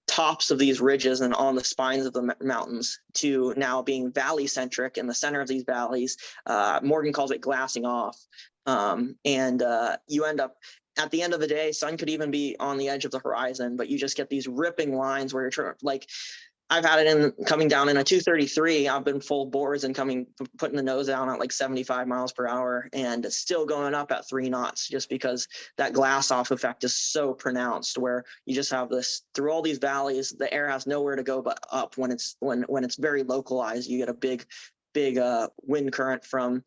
tops of these ridges and on the spines of the mountains to now being valley centric in the center of these valleys. Morgan calls it glassing off. You end up at the end of the day, sun could even be on the edge of the horizon, but you just get these ripping lines where you're like, I've had it coming down in a 233. I've been full bores and putting the nose down at like 75 miles per hour and still going up at 3 knots, just because that glass off effect is so pronounced, where you just have this through all these valleys, the air has nowhere to go but up. When it's very localized, you get a big wind current from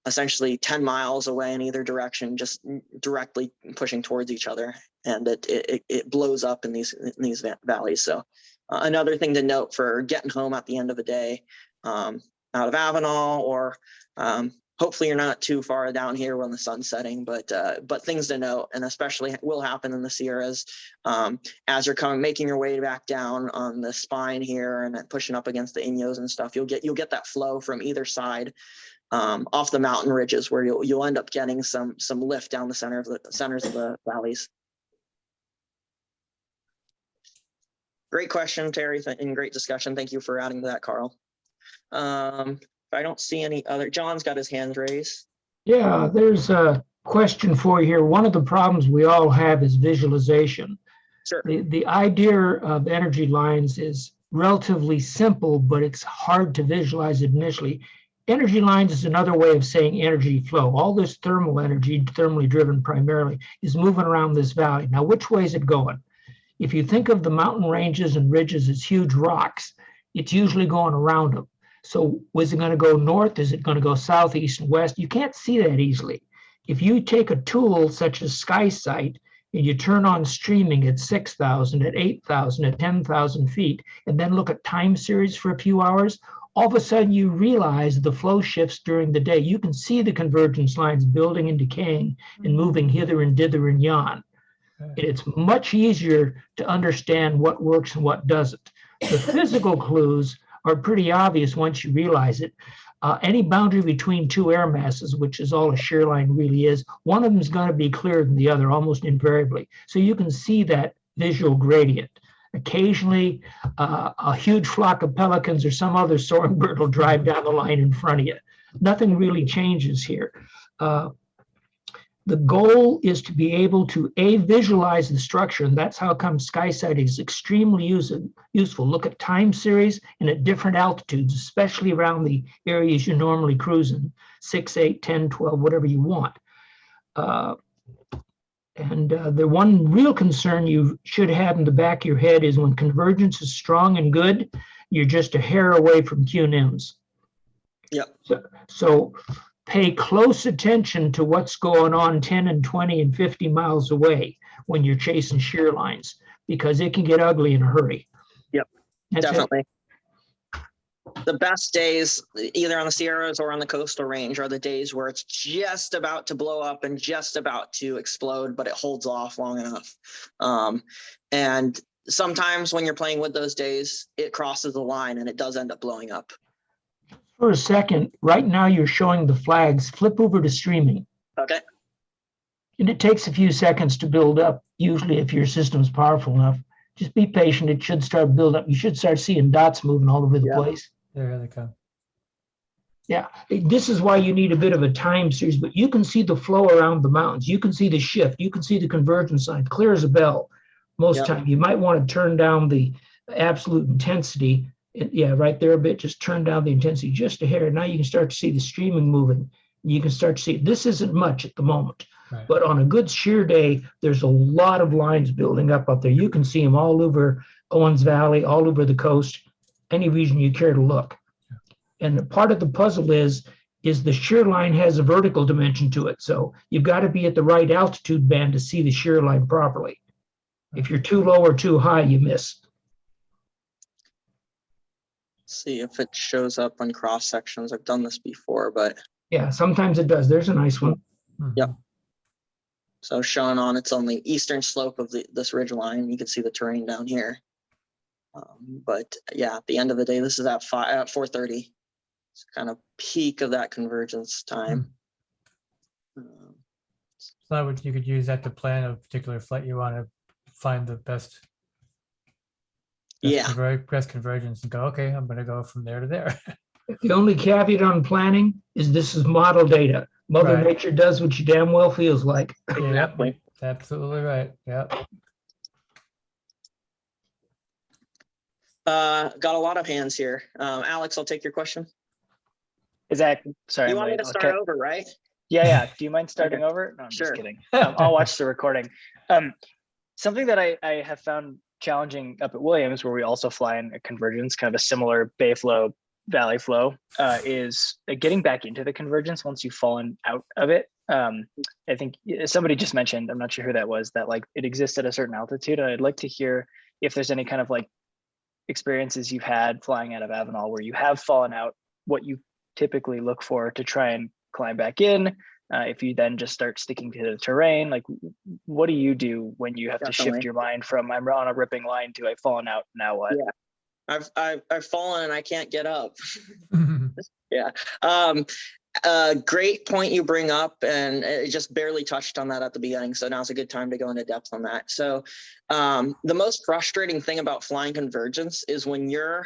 essentially 10 miles away in either direction, just directly pushing towards each other, and it blows up in these valleys. So another thing to note for getting home at the end of the day, out of Avenal, or hopefully you're not too far down here when the sun's setting, but things to note, and especially will happen in the Sierras, as you're making your way back down on the spine here and then pushing up against the Inyos and stuff. You'll get that flow from either side, off the mountain ridges, where you'll end up getting some lift down the centers of the valleys. Great question, Terry, and great discussion. Thank you for adding to that, Carl. If I don't see any other, John's got his hand raised. Yeah, there's a question for you here. One of the problems we all have is visualization. Sure. The idea of energy lines is relatively simple, but it's hard to visualize it initially. Energy lines is another way of saying energy flow. All this thermal energy, thermally driven primarily, is moving around this valley. Now, which way is it going? If you think of the mountain ranges and ridges as huge rocks, it's usually going around them. So is it going to go north? Is it going to go south, east, and west? You can't see that easily. If you take a tool such as Skysight and you turn on streaming at 6,000, at 8,000, at 10,000 feet, and then look at time series for a few hours, all of a sudden you realize the flow shifts during the day. You can see the convergence lines building and decaying and moving hither and dither and yon. And it's much easier to understand what works and what doesn't. The physical clues are pretty obvious once you realize it. Any boundary between two air masses, which is all a shear line really is, one of them is going to be clearer than the other almost invariably. So you can see that visual gradient. Occasionally, a huge flock of pelicans or some other soaring bird will drive down the line in front of you. Nothing really changes here. The goal is to be able to visualize the structure, and that's how come Skysight is extremely useful. Look at time series and at different altitudes, especially around the areas you normally cruise in, 6, 8, 10, 12, whatever you want. The one real concern you should have in the back of your head is when convergence is strong and good, you're just a hair away from QNIMs. Yep. So pay close attention to what's going on 10 and 20 and 50 miles away when you're chasing shear lines, because it can get ugly in a hurry. Yep, That's definitely. The best days, either on the Sierras or on the coastal range, are the days where it's just about to blow up and just about to explode, but it holds off long enough. And sometimes when you're playing with those days, it crosses the line and it does end up blowing up. For a second, right now you're showing the flags. Flip over to streaming. Okay. And it takes a few seconds to build up, usually if your system's powerful enough. Just be patient. It should start build up. You should start seeing dots moving all over the place. There they come. Yeah, this is why you need a bit of a time series, but you can see the flow around the mountains. You can see the shift. You can see the convergence line, clear as a bell most time. You might want to turn down the absolute intensity. Yeah, right there a bit. Just turn down the intensity just a hair. Now you can start to see the streaming moving. You can start to see this isn't much at the moment, but on a good shear day, there's a lot of lines building up there. You can see them all over Owens Valley, all over the coast, any region you care to look. And part of the puzzle is the shear line has a vertical dimension to it. So you've got to be at the right altitude band to see the shear line properly. If you're too low or too high, you miss. See if it shows up on cross sections. I've done this before, but yeah, sometimes it does. There's a nice one. Yep. So showing on it's on the eastern slope of this ridge line. You can see the terrain down here. But yeah, at the end of the day, this is at 4:30. It's kind of peak of that convergence time. So you could use that to plan a particular flight you want to find the best. Best convergence and go, okay, I'm going to go from there to there. The only caveat on planning is this is model data. Mother Nature does what she damn well feels like. Exactly. Absolutely right. Yep. Got a lot of hands here. Alex, I'll take your question. Exactly. Sorry. You want me to start over, right? Yeah. Do you mind starting over? No, I'm just kidding. I'll watch the recording. Something that I have found challenging up at Williams, where we also fly in a convergence, kind of a similar bay flow, valley flow, is getting back into the convergence once you've fallen out of it. I think somebody just mentioned, I'm not sure who that was, that like it exists at a certain altitude. And I'd like to hear if there's any kind of like experiences you've had flying out of Avenal where you have fallen out, what you typically look for to try and climb back in. If you then just start sticking to the terrain, like what do you do when you have to shift your mind from I'm on a ripping line to I've fallen out, now what? Yeah, I've fallen and I can't get up. Yeah. Great point you bring up, and it just barely touched on that at the beginning. So now's a good time to go into depth on that. So the most frustrating thing about flying convergence is when you're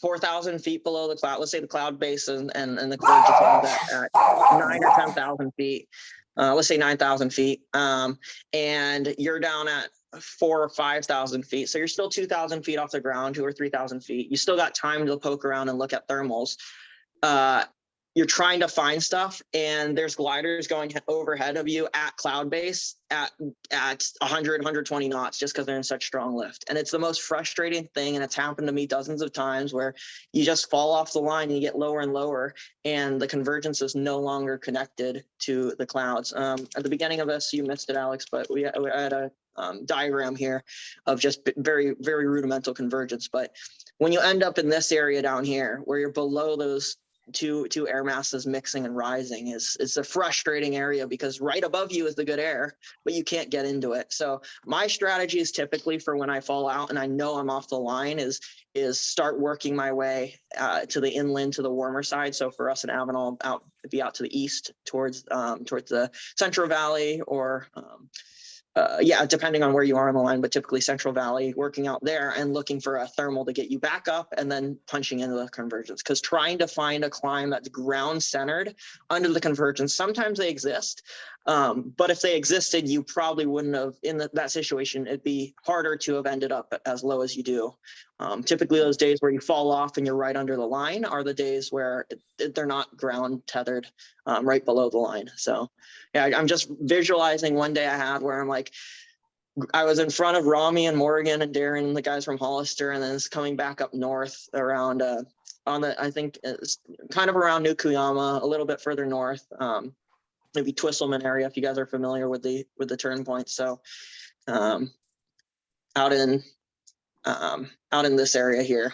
4,000 feet below the cloud, let's say the cloud base and the convergence is at 9 or 10,000 feet. Let's say 9,000 feet. And you're down at 4,000 or 5,000 feet. So you're still 2,000 feet off the ground, 2,000 or 3,000 feet. You still got time to poke around and look at thermals. you're trying to find stuff, and there's gliders going overhead of you at cloud base at 100, 120 knots just because they're in such strong lift. And it's the most frustrating thing. And it's happened to me dozens of times where you just fall off the line and you get lower and lower, and the convergence is no longer connected to the clouds. At the beginning of this, you missed it, Alex, but we had a diagram here of just very, very rudimental convergence. But when you end up in this area down here, where you're below those two air masses mixing and rising, it's a frustrating area, because right above you is the good air, but you can't get into it. So my strategy is typically, for when I fall out and I know I'm off the line, is start working my way to the inland, to the warmer side. So for us in Avenal, out to the east towards the Central Valley, or depending on where you are on the line, but typically Central Valley, working out there and looking for a thermal to get you back up, and then punching into the convergence. Because trying to find a climb that's ground centered under the convergence, sometimes they exist, but if they existed, you probably wouldn't have, in that situation, it'd be harder to have ended up as low as you do. Typically those days where you fall off and you're right under the line are the days where they're not ground tethered right below the line. So yeah, I'm just visualizing one day I had where I was in front of Rami and Morgan and Darren, the guys from Hollister, and then it's coming back up north around I think it's kind of around New Kuyama, a little bit further north, maybe Twisselman area, if you guys are familiar with the turn point. So out in this area here,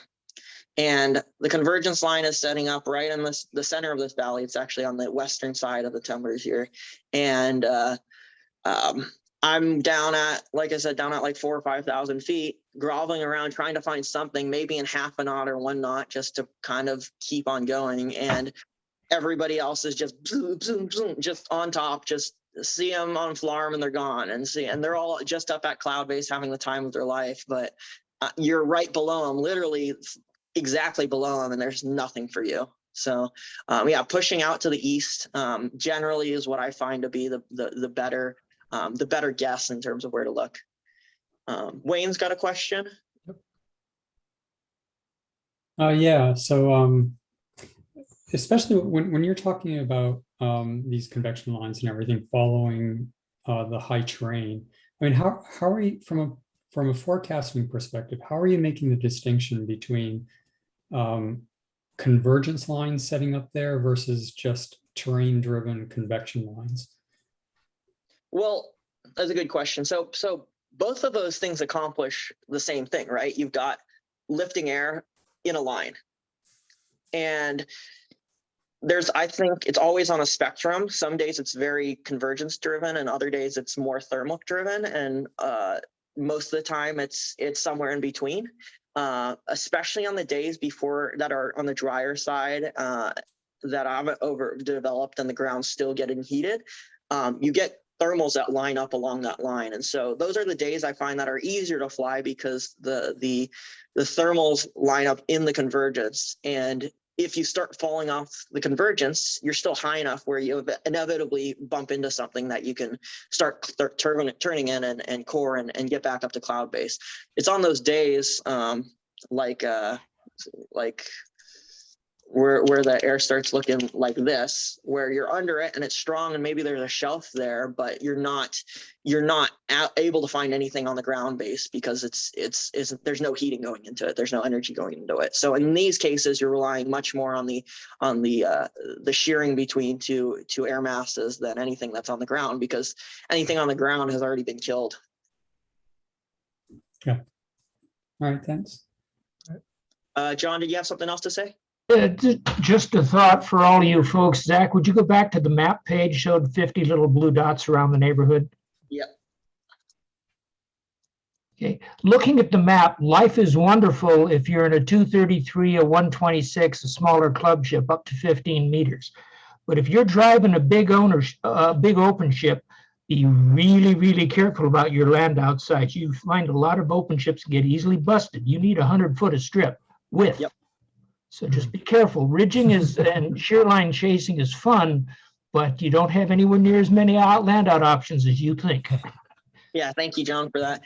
and the convergence line is setting up right in the center of this valley. It's actually on the western side of the timbers here, and I'm down at, like I said, down at like 4,000 or 5,000 feet, groveling around trying to find something, maybe in half a knot or 1 knot, just to kind of keep on going. And everybody else is just zoom, zoom, zoom, just on top, just see them on Flarm and they're gone, and they're all just up at cloud base having the time of their life, but you're right below them, literally exactly below them, and there's nothing for you. So pushing out to the east generally is what I find to be the better guess in terms of where to look. Wayne's got a question. Yeah, so especially when you're talking about these convection lines and everything following the high terrain, I mean, how are you, from a forecasting perspective, how are you making the distinction between convergence lines setting up there versus just terrain-driven convection lines? Well, that's a good question. So both of those things accomplish the same thing, right? You've got lifting air in a line, and I think it's always on a spectrum. Some days it's very convergence driven, and other days it's more thermal driven, and most of the time it's somewhere in between. Especially on the days before that are on the drier side, that I'm overdeveloped and the ground's still getting heated, you get thermals that line up along that line. And so those are the days I find that are easier to fly, because the thermals line up in the convergence. And if you start falling off the convergence, you're still high enough where you inevitably bump into something that you can start turning in and core and get back up to cloud base. It's on those days like where the air starts looking like this, where you're under it and it's strong and maybe there's a shelf there, but you're not able to find anything on the ground base, because there's no heating going into it, there's no energy going into it. So in these cases, you're relying much more on the shearing between two air masses than anything that's on the ground, because anything on the ground has already been killed. Yeah. All right, thanks. John, did you have something else to say? Just a thought for all of you folks. Zach, would you go back to the map page, showed 50 little blue dots around the neighborhood? Yep. Okay. Looking at the map, life is wonderful if you're in a 233, a 126, a smaller club ship up to 15 meters. But if you're driving a big open ship, be really, really careful about your land outside. You find a lot of open ships get easily busted. You need 100 foot of strip width. Yep. So just be careful. Ridging and shear line chasing is fun, but you don't have anywhere near as many land out options as you think. Yeah, thank you, John, for that.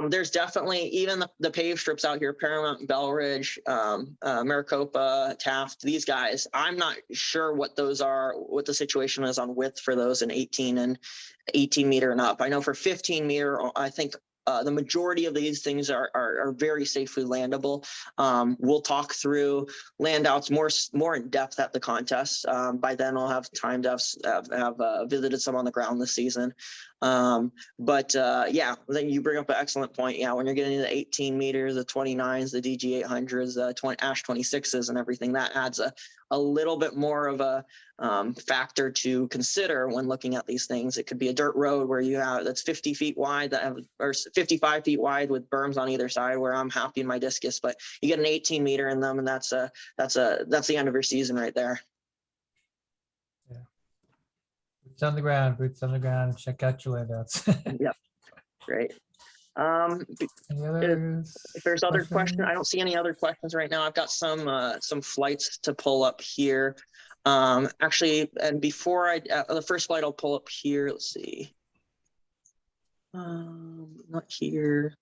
There's definitely even the paved strips out here, Paramount, Bell Ridge, Maricopa, Taft, these guys. I'm not sure what those are, what the situation is on width for those in 18 meter and up. I know for 15 meter, I think the majority of these things are very safely landable. We'll talk through land outs more in depth at the contest. By then I'll have time to have visited some on the ground this season. Yeah, then you bring up an excellent point. Yeah, when you're getting into the 18 meters, the 29s, the DG 800s, the Ash 26s and everything, that adds a little bit more of a factor to consider when looking at these things. It could be a dirt road where you have that's 50 feet wide or 55 feet wide with berms on either side, where I'm happy in my discus, but you get an 18 meter in them, and that's the end of your season right there. Yeah. Boots on the ground, check out your layouts. Yep. Great. Any others? If there's other questions, I don't see any other questions right now. I've got some flights to pull up here. Actually, and before the first flight I'll pull up here, let's see. Not here.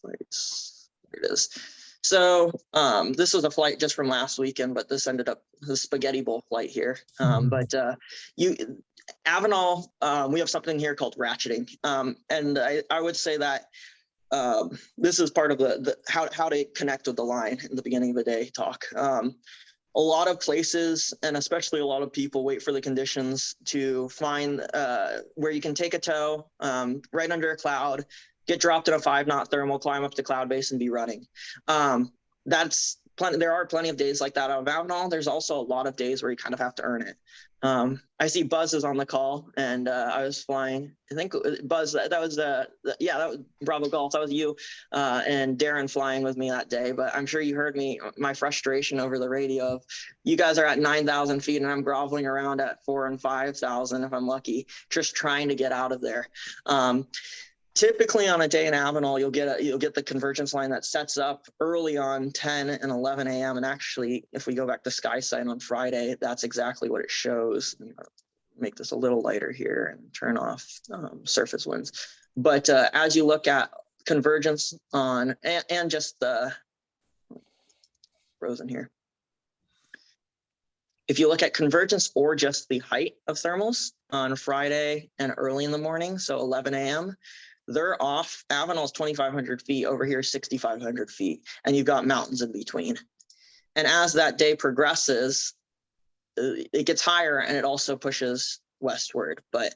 Flights. There it is. So this was a flight just from last weekend, but this ended up the spaghetti bowl flight here. But Avenal, we have something here called ratcheting. And I would say that this is part of the how to connect with the line in the beginning of the day talk. A lot of places, and especially a lot of people, wait for the conditions to find where you can take a tow right under a cloud, get dropped in a 5-knot thermal, climb up to cloud base and be running. That's plenty. There are plenty of days like that out of Avenal. There's also a lot of days where you kind of have to earn it. I see Buzz is on the call, and I was flying. I think Buzz, that was that was Bravo Golf. That was you and Darren flying with me that day. But I'm sure you heard my frustration over the radio of you guys are at 9,000 feet and I'm groveling around at 4,000 and 5,000 if I'm lucky, just trying to get out of there. Typically on a day in Avenal, you'll get the convergence line that sets up early on 10 and 11 a.m. And actually, if we go back to Skysight on Friday, that's exactly what it shows. Make this a little lighter here and turn off surface winds. But as you look at convergence on and just the frozen here. If you look at convergence or just the height of thermals on Friday and early in the morning, so 11 a.m., they're off. Avenal's 2,500 feet, over here 6,500 feet, and you've got mountains in between. And as that day progresses, it gets higher and it also pushes westward. But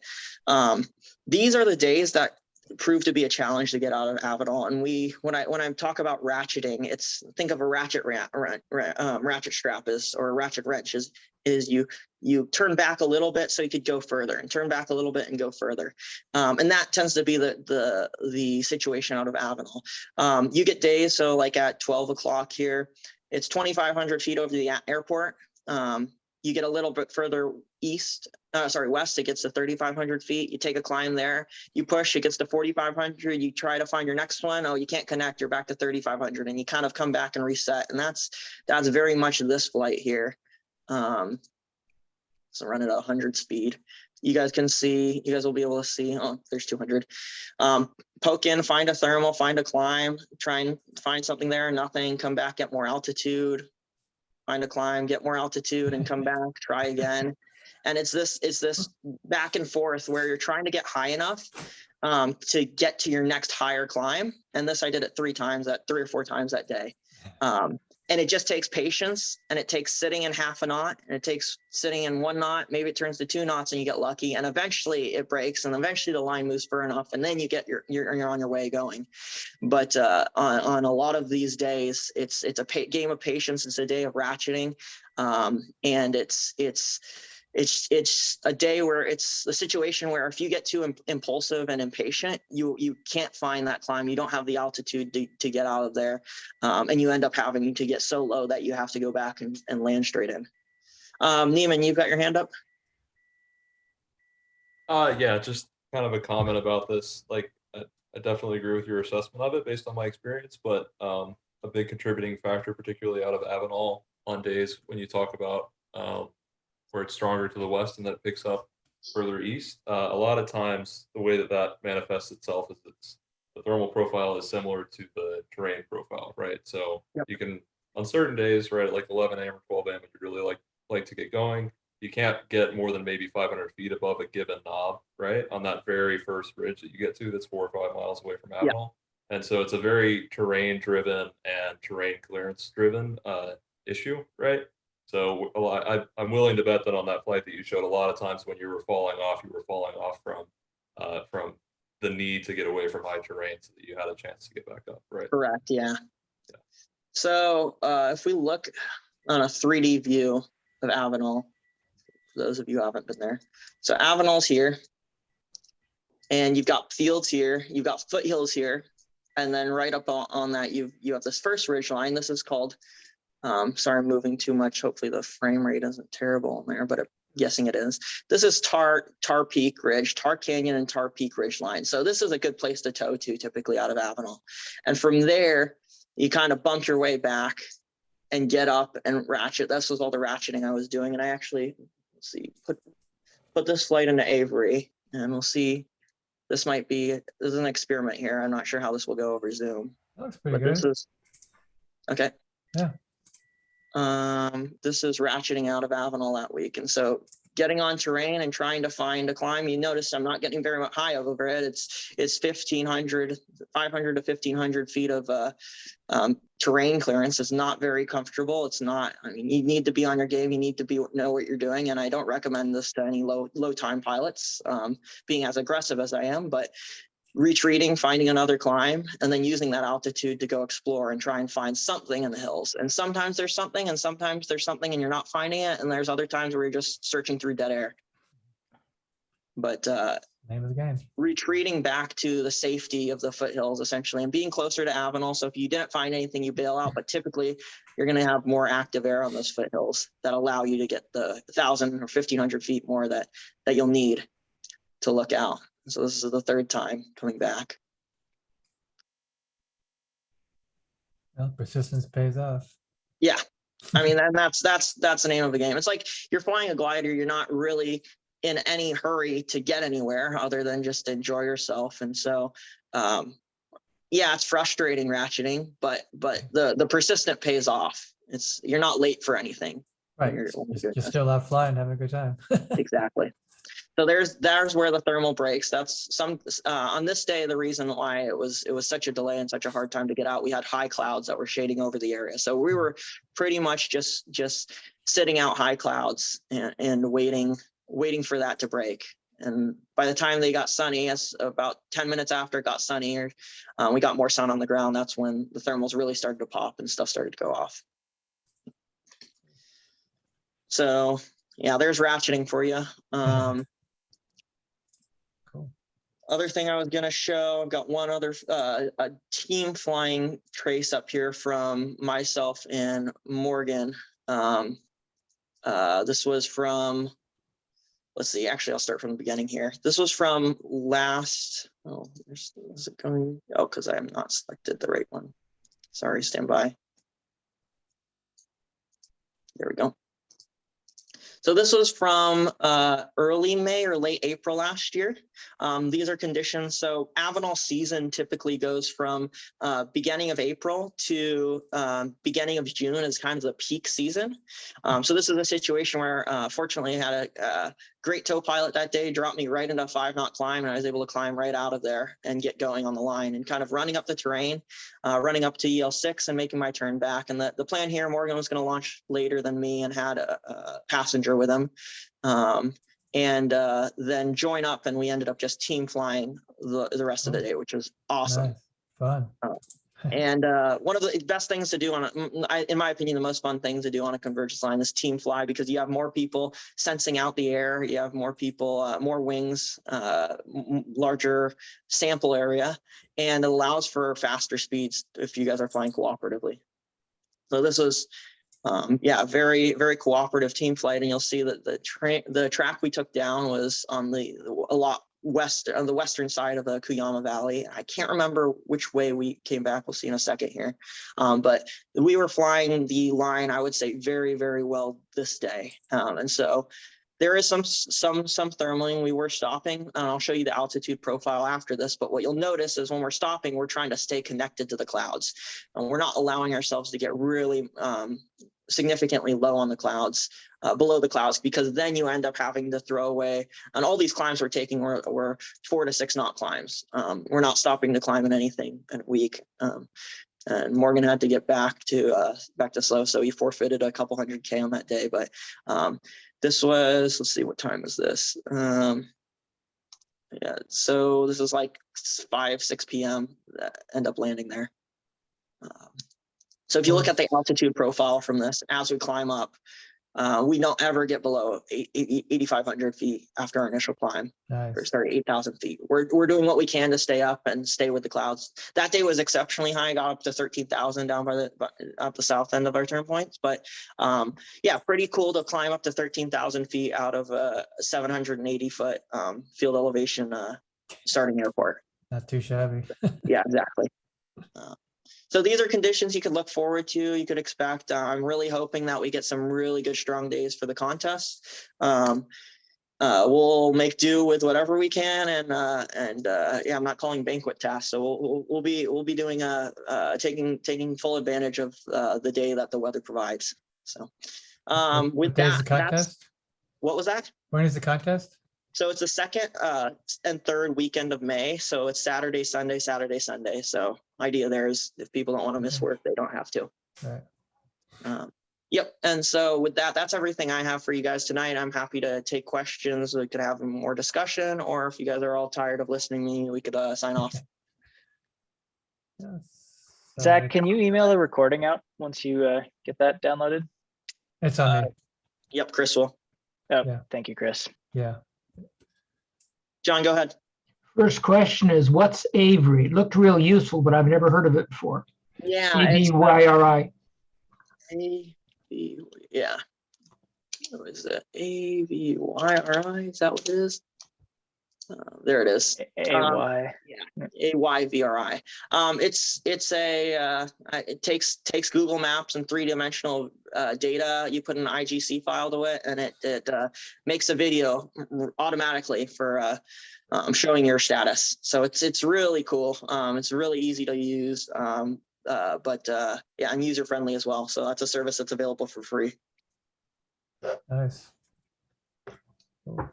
these are the days that prove to be a challenge to get out of Avenal. And when I talk about ratcheting, think of a ratchet strap or a ratchet wrench is you turn back a little bit so you could go further, and turn back a little bit and go further. And that tends to be the situation out of Avenal. You get days, so like at 12 o'clock here, it's 2,500 feet over the airport. You get a little bit further west, it gets to 3,500 feet. You take a climb there, you push, it gets to 4,500. You try to find your next one. Oh, you can't connect. You're back to 3,500, and you kind of come back and reset. And that's very much this flight here. So run it at 100 speed. You guys will be able to see, oh, there's 200. Poke in, find a thermal, find a climb, try and find something there, nothing, come back at more altitude, find a climb, get more altitude and come back, try again. And it's this back and forth where you're trying to get high enough to get to your next higher climb. And this I did it 3 or 4 times that day. And it just takes patience, and it takes sitting in half a knot, and it takes sitting in 1 knot. Maybe it turns to 2 knots and you get lucky, and eventually it breaks, and eventually the line moves far enough, and then you get you're on your way going. But on a lot of these days, it's a game of patience. It's a day of ratcheting, and it's a day where it's a situation where if you get too impulsive and impatient, you can't find that climb. You don't have the altitude to get out of there. And you end up having to get so low that you have to go back and land straight in. Neiman, you've got your hand up. Yeah, just kind of a comment about this. Like, I definitely agree with your assessment of it based on my experience, but a big contributing factor, particularly out of Avenal on days when you talk about where it's stronger to the west and that it picks up further east. A lot of times, the way that that manifests itself is the thermal profile is similar to the terrain profile, right? So you can, on certain days, right, at like 11 a.m. or 12 a.m., if you really like to get going, you can't get more than maybe 500 feet above a given knob, right, on that very first ridge that you get to that's 4 or 5 miles away from Avenal. And so it's a very terrain driven and terrain clearance driven issue, right? So I'm willing to bet that on that flight that you showed, a lot of times when you were falling off from the need to get away from high terrain so that you had a chance to get back up, right? Correct, yeah. So if we look on a 3D view of Avenal, for those of you who haven't been there. So Avenal's here, and you've got fields here, you've got foothills here, and then right up on that, you have this first ridge line. This is called, sorry, I'm moving too much. Hopefully the frame rate isn't terrible in there, but I'm guessing it is. This is Tar Peak Ridge, Tar Canyon and Tar Peak Ridge line. So this is a good place to tow to, typically out of Avenal. And from there, you kind of bump your way back and get up and ratchet. This was all the ratcheting I was doing. And I actually, let's see, put this flight into Avery, and we'll see. This is an experiment here. I'm not sure how this will go over Zoom. That looks pretty good. This is, okay. Yeah. This is ratcheting out of Avenal that week. And so getting on terrain and trying to find a climb, you notice I'm not getting very much high over it. It's 500 to 1,500 feet of terrain clearance. Is not very comfortable. It's not, I mean, you need to be on your game. You need to know what you're doing. And I don't recommend this to any low time pilots, being as aggressive as I am, but retreating, finding another climb, and then using that altitude to go explore and try and find something in the hills. And sometimes there's something, and sometimes there's something and you're not finding it. And there's other times where you're just searching through dead air. But name of the game. Retreating back to the safety of the foothills, essentially, and being closer to Avenal. So if you didn't find anything, you bail out, but typically you're going to have more active air on those foothills that allow you to get the 1,000 or 1,500 feet more that you'll need to look out. So this is the third time coming back. Well, persistence pays off. Yeah. I mean, and that's the name of the game. It's like you're flying a glider. You're not really in any hurry to get anywhere other than just enjoy yourself. And so, yeah, it's frustrating ratcheting, but the persistent pays off. You're not late for anything. Right. You're still out flying, having a good time. Exactly. So there's where the thermal breaks. That's on this day, the reason why it was such a delay and such a hard time to get out. We had high clouds that were shading over the area. So we were pretty much just sitting out high clouds and waiting for that to break. And by the time they got sunny, about 10 minutes after it got sunnier, we got more sun on the ground. That's when the thermals really started to pop and stuff started to go off. So yeah, there's ratcheting for you. Cool. Other thing I was going to show, I've got one other a team flying trace up here from myself and Morgan. This was from, let's see, actually, I'll start from the beginning here. This was from last, is it going? Oh, because I have not selected the right one. Sorry, stand by. There we go. So this was from early May or late April last year. These are conditions. So Avenal season typically goes from beginning of April to beginning of June is kind of the peak season. So this is a situation where fortunately I had a great tow pilot that day, dropped me right into a 5-knot climb, and I was able to climb right out of there and get going on the line and kind of running up the terrain, running up to EL6 and making my turn back. And the plan here, Morgan was going to launch later than me and had a passenger with him, and then join up, and we ended up just team flying the rest of the day, which was awesome. Nice. Fun. And one of the best things to do in my opinion, the most fun thing to do on a convergence line is team fly, because you have more people sensing out the air. You have more people, more wings, larger sample area, and it allows for faster speeds if you guys are flying cooperatively. So this was, yeah, very, very cooperative team flight. And you'll see that the track we took down was on the western side of the Kuyama Valley. I can't remember which way we came back. We'll see in a second here. But we were flying the line, I would say, very, very well this day. And so There is some thermaling. We were stopping, and I'll show you the altitude profile after this. But what you'll notice is when we're stopping, we're trying to stay connected to the clouds, and we're not allowing ourselves to get really significantly low on the clouds, below the clouds, because then you end up having to throw away. And all these climbs we're taking were 4 to 6 knot climbs. We're not stopping to climb in anything in a week. And Morgan had to get back to slow, so he forfeited a couple 100K on that day. But this was, let's see, what time is this? Yeah, so this is like 5-6 p.m. End up landing there. So if you look at the altitude profile from this, as we climb up, we don't ever get below 8,500 feet after our initial climb. Nice. Or sorry, 8,000 feet. We're doing what we can to stay up and stay with the clouds. That day was exceptionally high. Got up to 13,000 down by up the south end of our turn points. But yeah, pretty cool to climb up to 13,000 feet out of a 780 foot field elevation starting airport. Not too shabby. Yeah, exactly. So these are conditions you could look forward to, you could expect. I'm really hoping that we get some really good, strong days for the contest. We'll make do with whatever we can, and yeah, I'm not calling banquet tasks. So we'll be doing taking full advantage of the day that the weather provides. So with that, contest? What was that? When is the contest? So it's the second and third weekend of May. So it's Saturday, Sunday, Saturday, Sunday. So idea there is if people don't want to miss work, they don't have to. Right. Yep. And so with that, that's everything I have for you guys tonight. I'm happy to take questions. We could have more discussion, or if you guys are all tired of listening to me, we could sign off. Yes. Zach, can you email the recording out once you get that downloaded? It's on me. Yep, Chris will. Oh, Yeah. Thank you, Chris. Yeah. John, go ahead. First question is, what's Avery? It looked real useful, but I've never heard of it before. Yeah. AVYRI. Yeah. What is it? AVYRI? Is that what it is? There it is. AY. Yeah, AYVRI. It takes Google Maps and 3-dimensional data. You put an IGC file to it, and it makes a video automatically for showing your status. So it's really cool. It's really easy to use. But yeah, and user friendly as well. So that's a service that's available for free. Nice. Cool.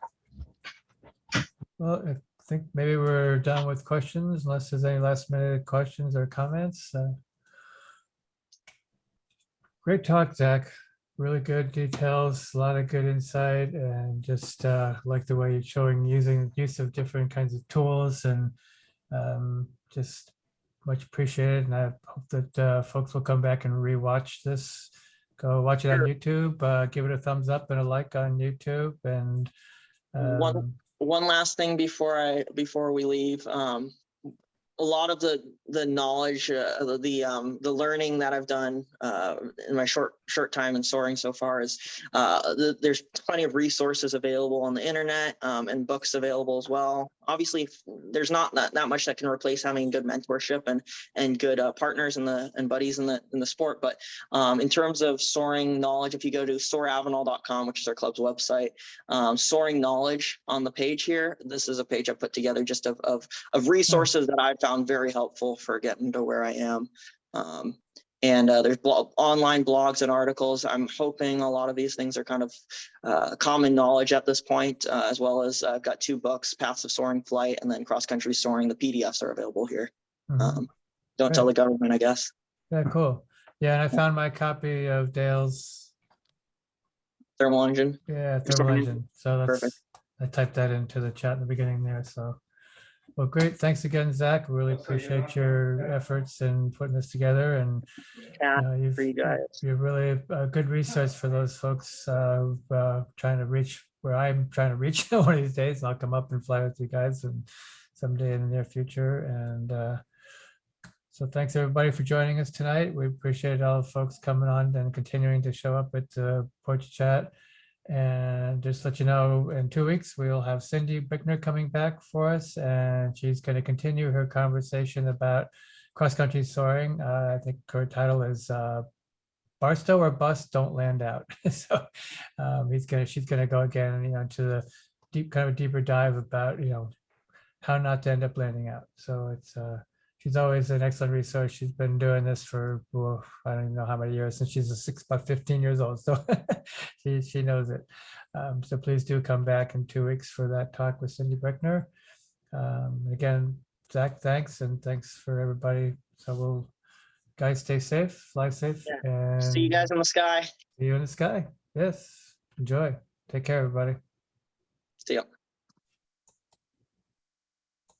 Well, I think maybe we're done with questions, unless there's any last minute questions or comments. Great talk, Zach. Really good details, a lot of good insight, and just like the way you're showing use of different kinds of tools, and just much appreciated. And I hope that folks will come back and rewatch this. Go watch it on YouTube. Give it a thumbs up and a like on YouTube. And one last thing before we leave. A lot of the knowledge, the learning that I've done in my short time in soaring so far is there's plenty of resources available on the internet and books available as well. Obviously, there's not that much that can replace having good mentorship and good partners and buddies in the sport. But in terms of soaring knowledge, if you go to soaravenal.com, which is our club's website, soaring knowledge on the page here, this is a page I put together just of resources that I've found very helpful for getting to where I am. And there's online blogs and articles. I'm hoping a lot of these things are kind of common knowledge at this point, as well as I've got 2 books, Paths of Soaring Flight and then Cross Country Soaring. The PDFs are available here. Don't tell the government, I guess. Yeah, cool. Yeah, and I found my copy of Dale's Thermal Engine. Yeah, Thermal Engine. So that's Perfect. I typed that into the chat in the beginning there. So, well, great. Thanks again, Zach. Really appreciate your efforts in putting this together. And you're really a good resource for those folks trying to reach where I'm trying to reach one of these days. I'll come up and fly with you guys and someday in the near future. And so thanks everybody for joining us tonight. We appreciate all the folks coming on and continuing to show up at Porch Chat. And just let you know, in 2 weeks, we'll have Cindy Bickner coming back for us, and she's going to continue her conversation about cross-country soaring. I think her title is Barstow or bust, don't land out. So she's gonna go again, into the kind of deeper dive about, how not to end up landing out. So she's always an excellent resource. She's been doing this for, I don't even know how many years, since she's about 15 years old. So she knows it. So please do come back in 2 weeks for that talk with Cindy Breckner. Again, Zach, thanks, and thanks for everybody. So guys, stay safe, fly safe, and See you guys in the sky. see you in the sky. Yes, enjoy. Take care, everybody. See ya.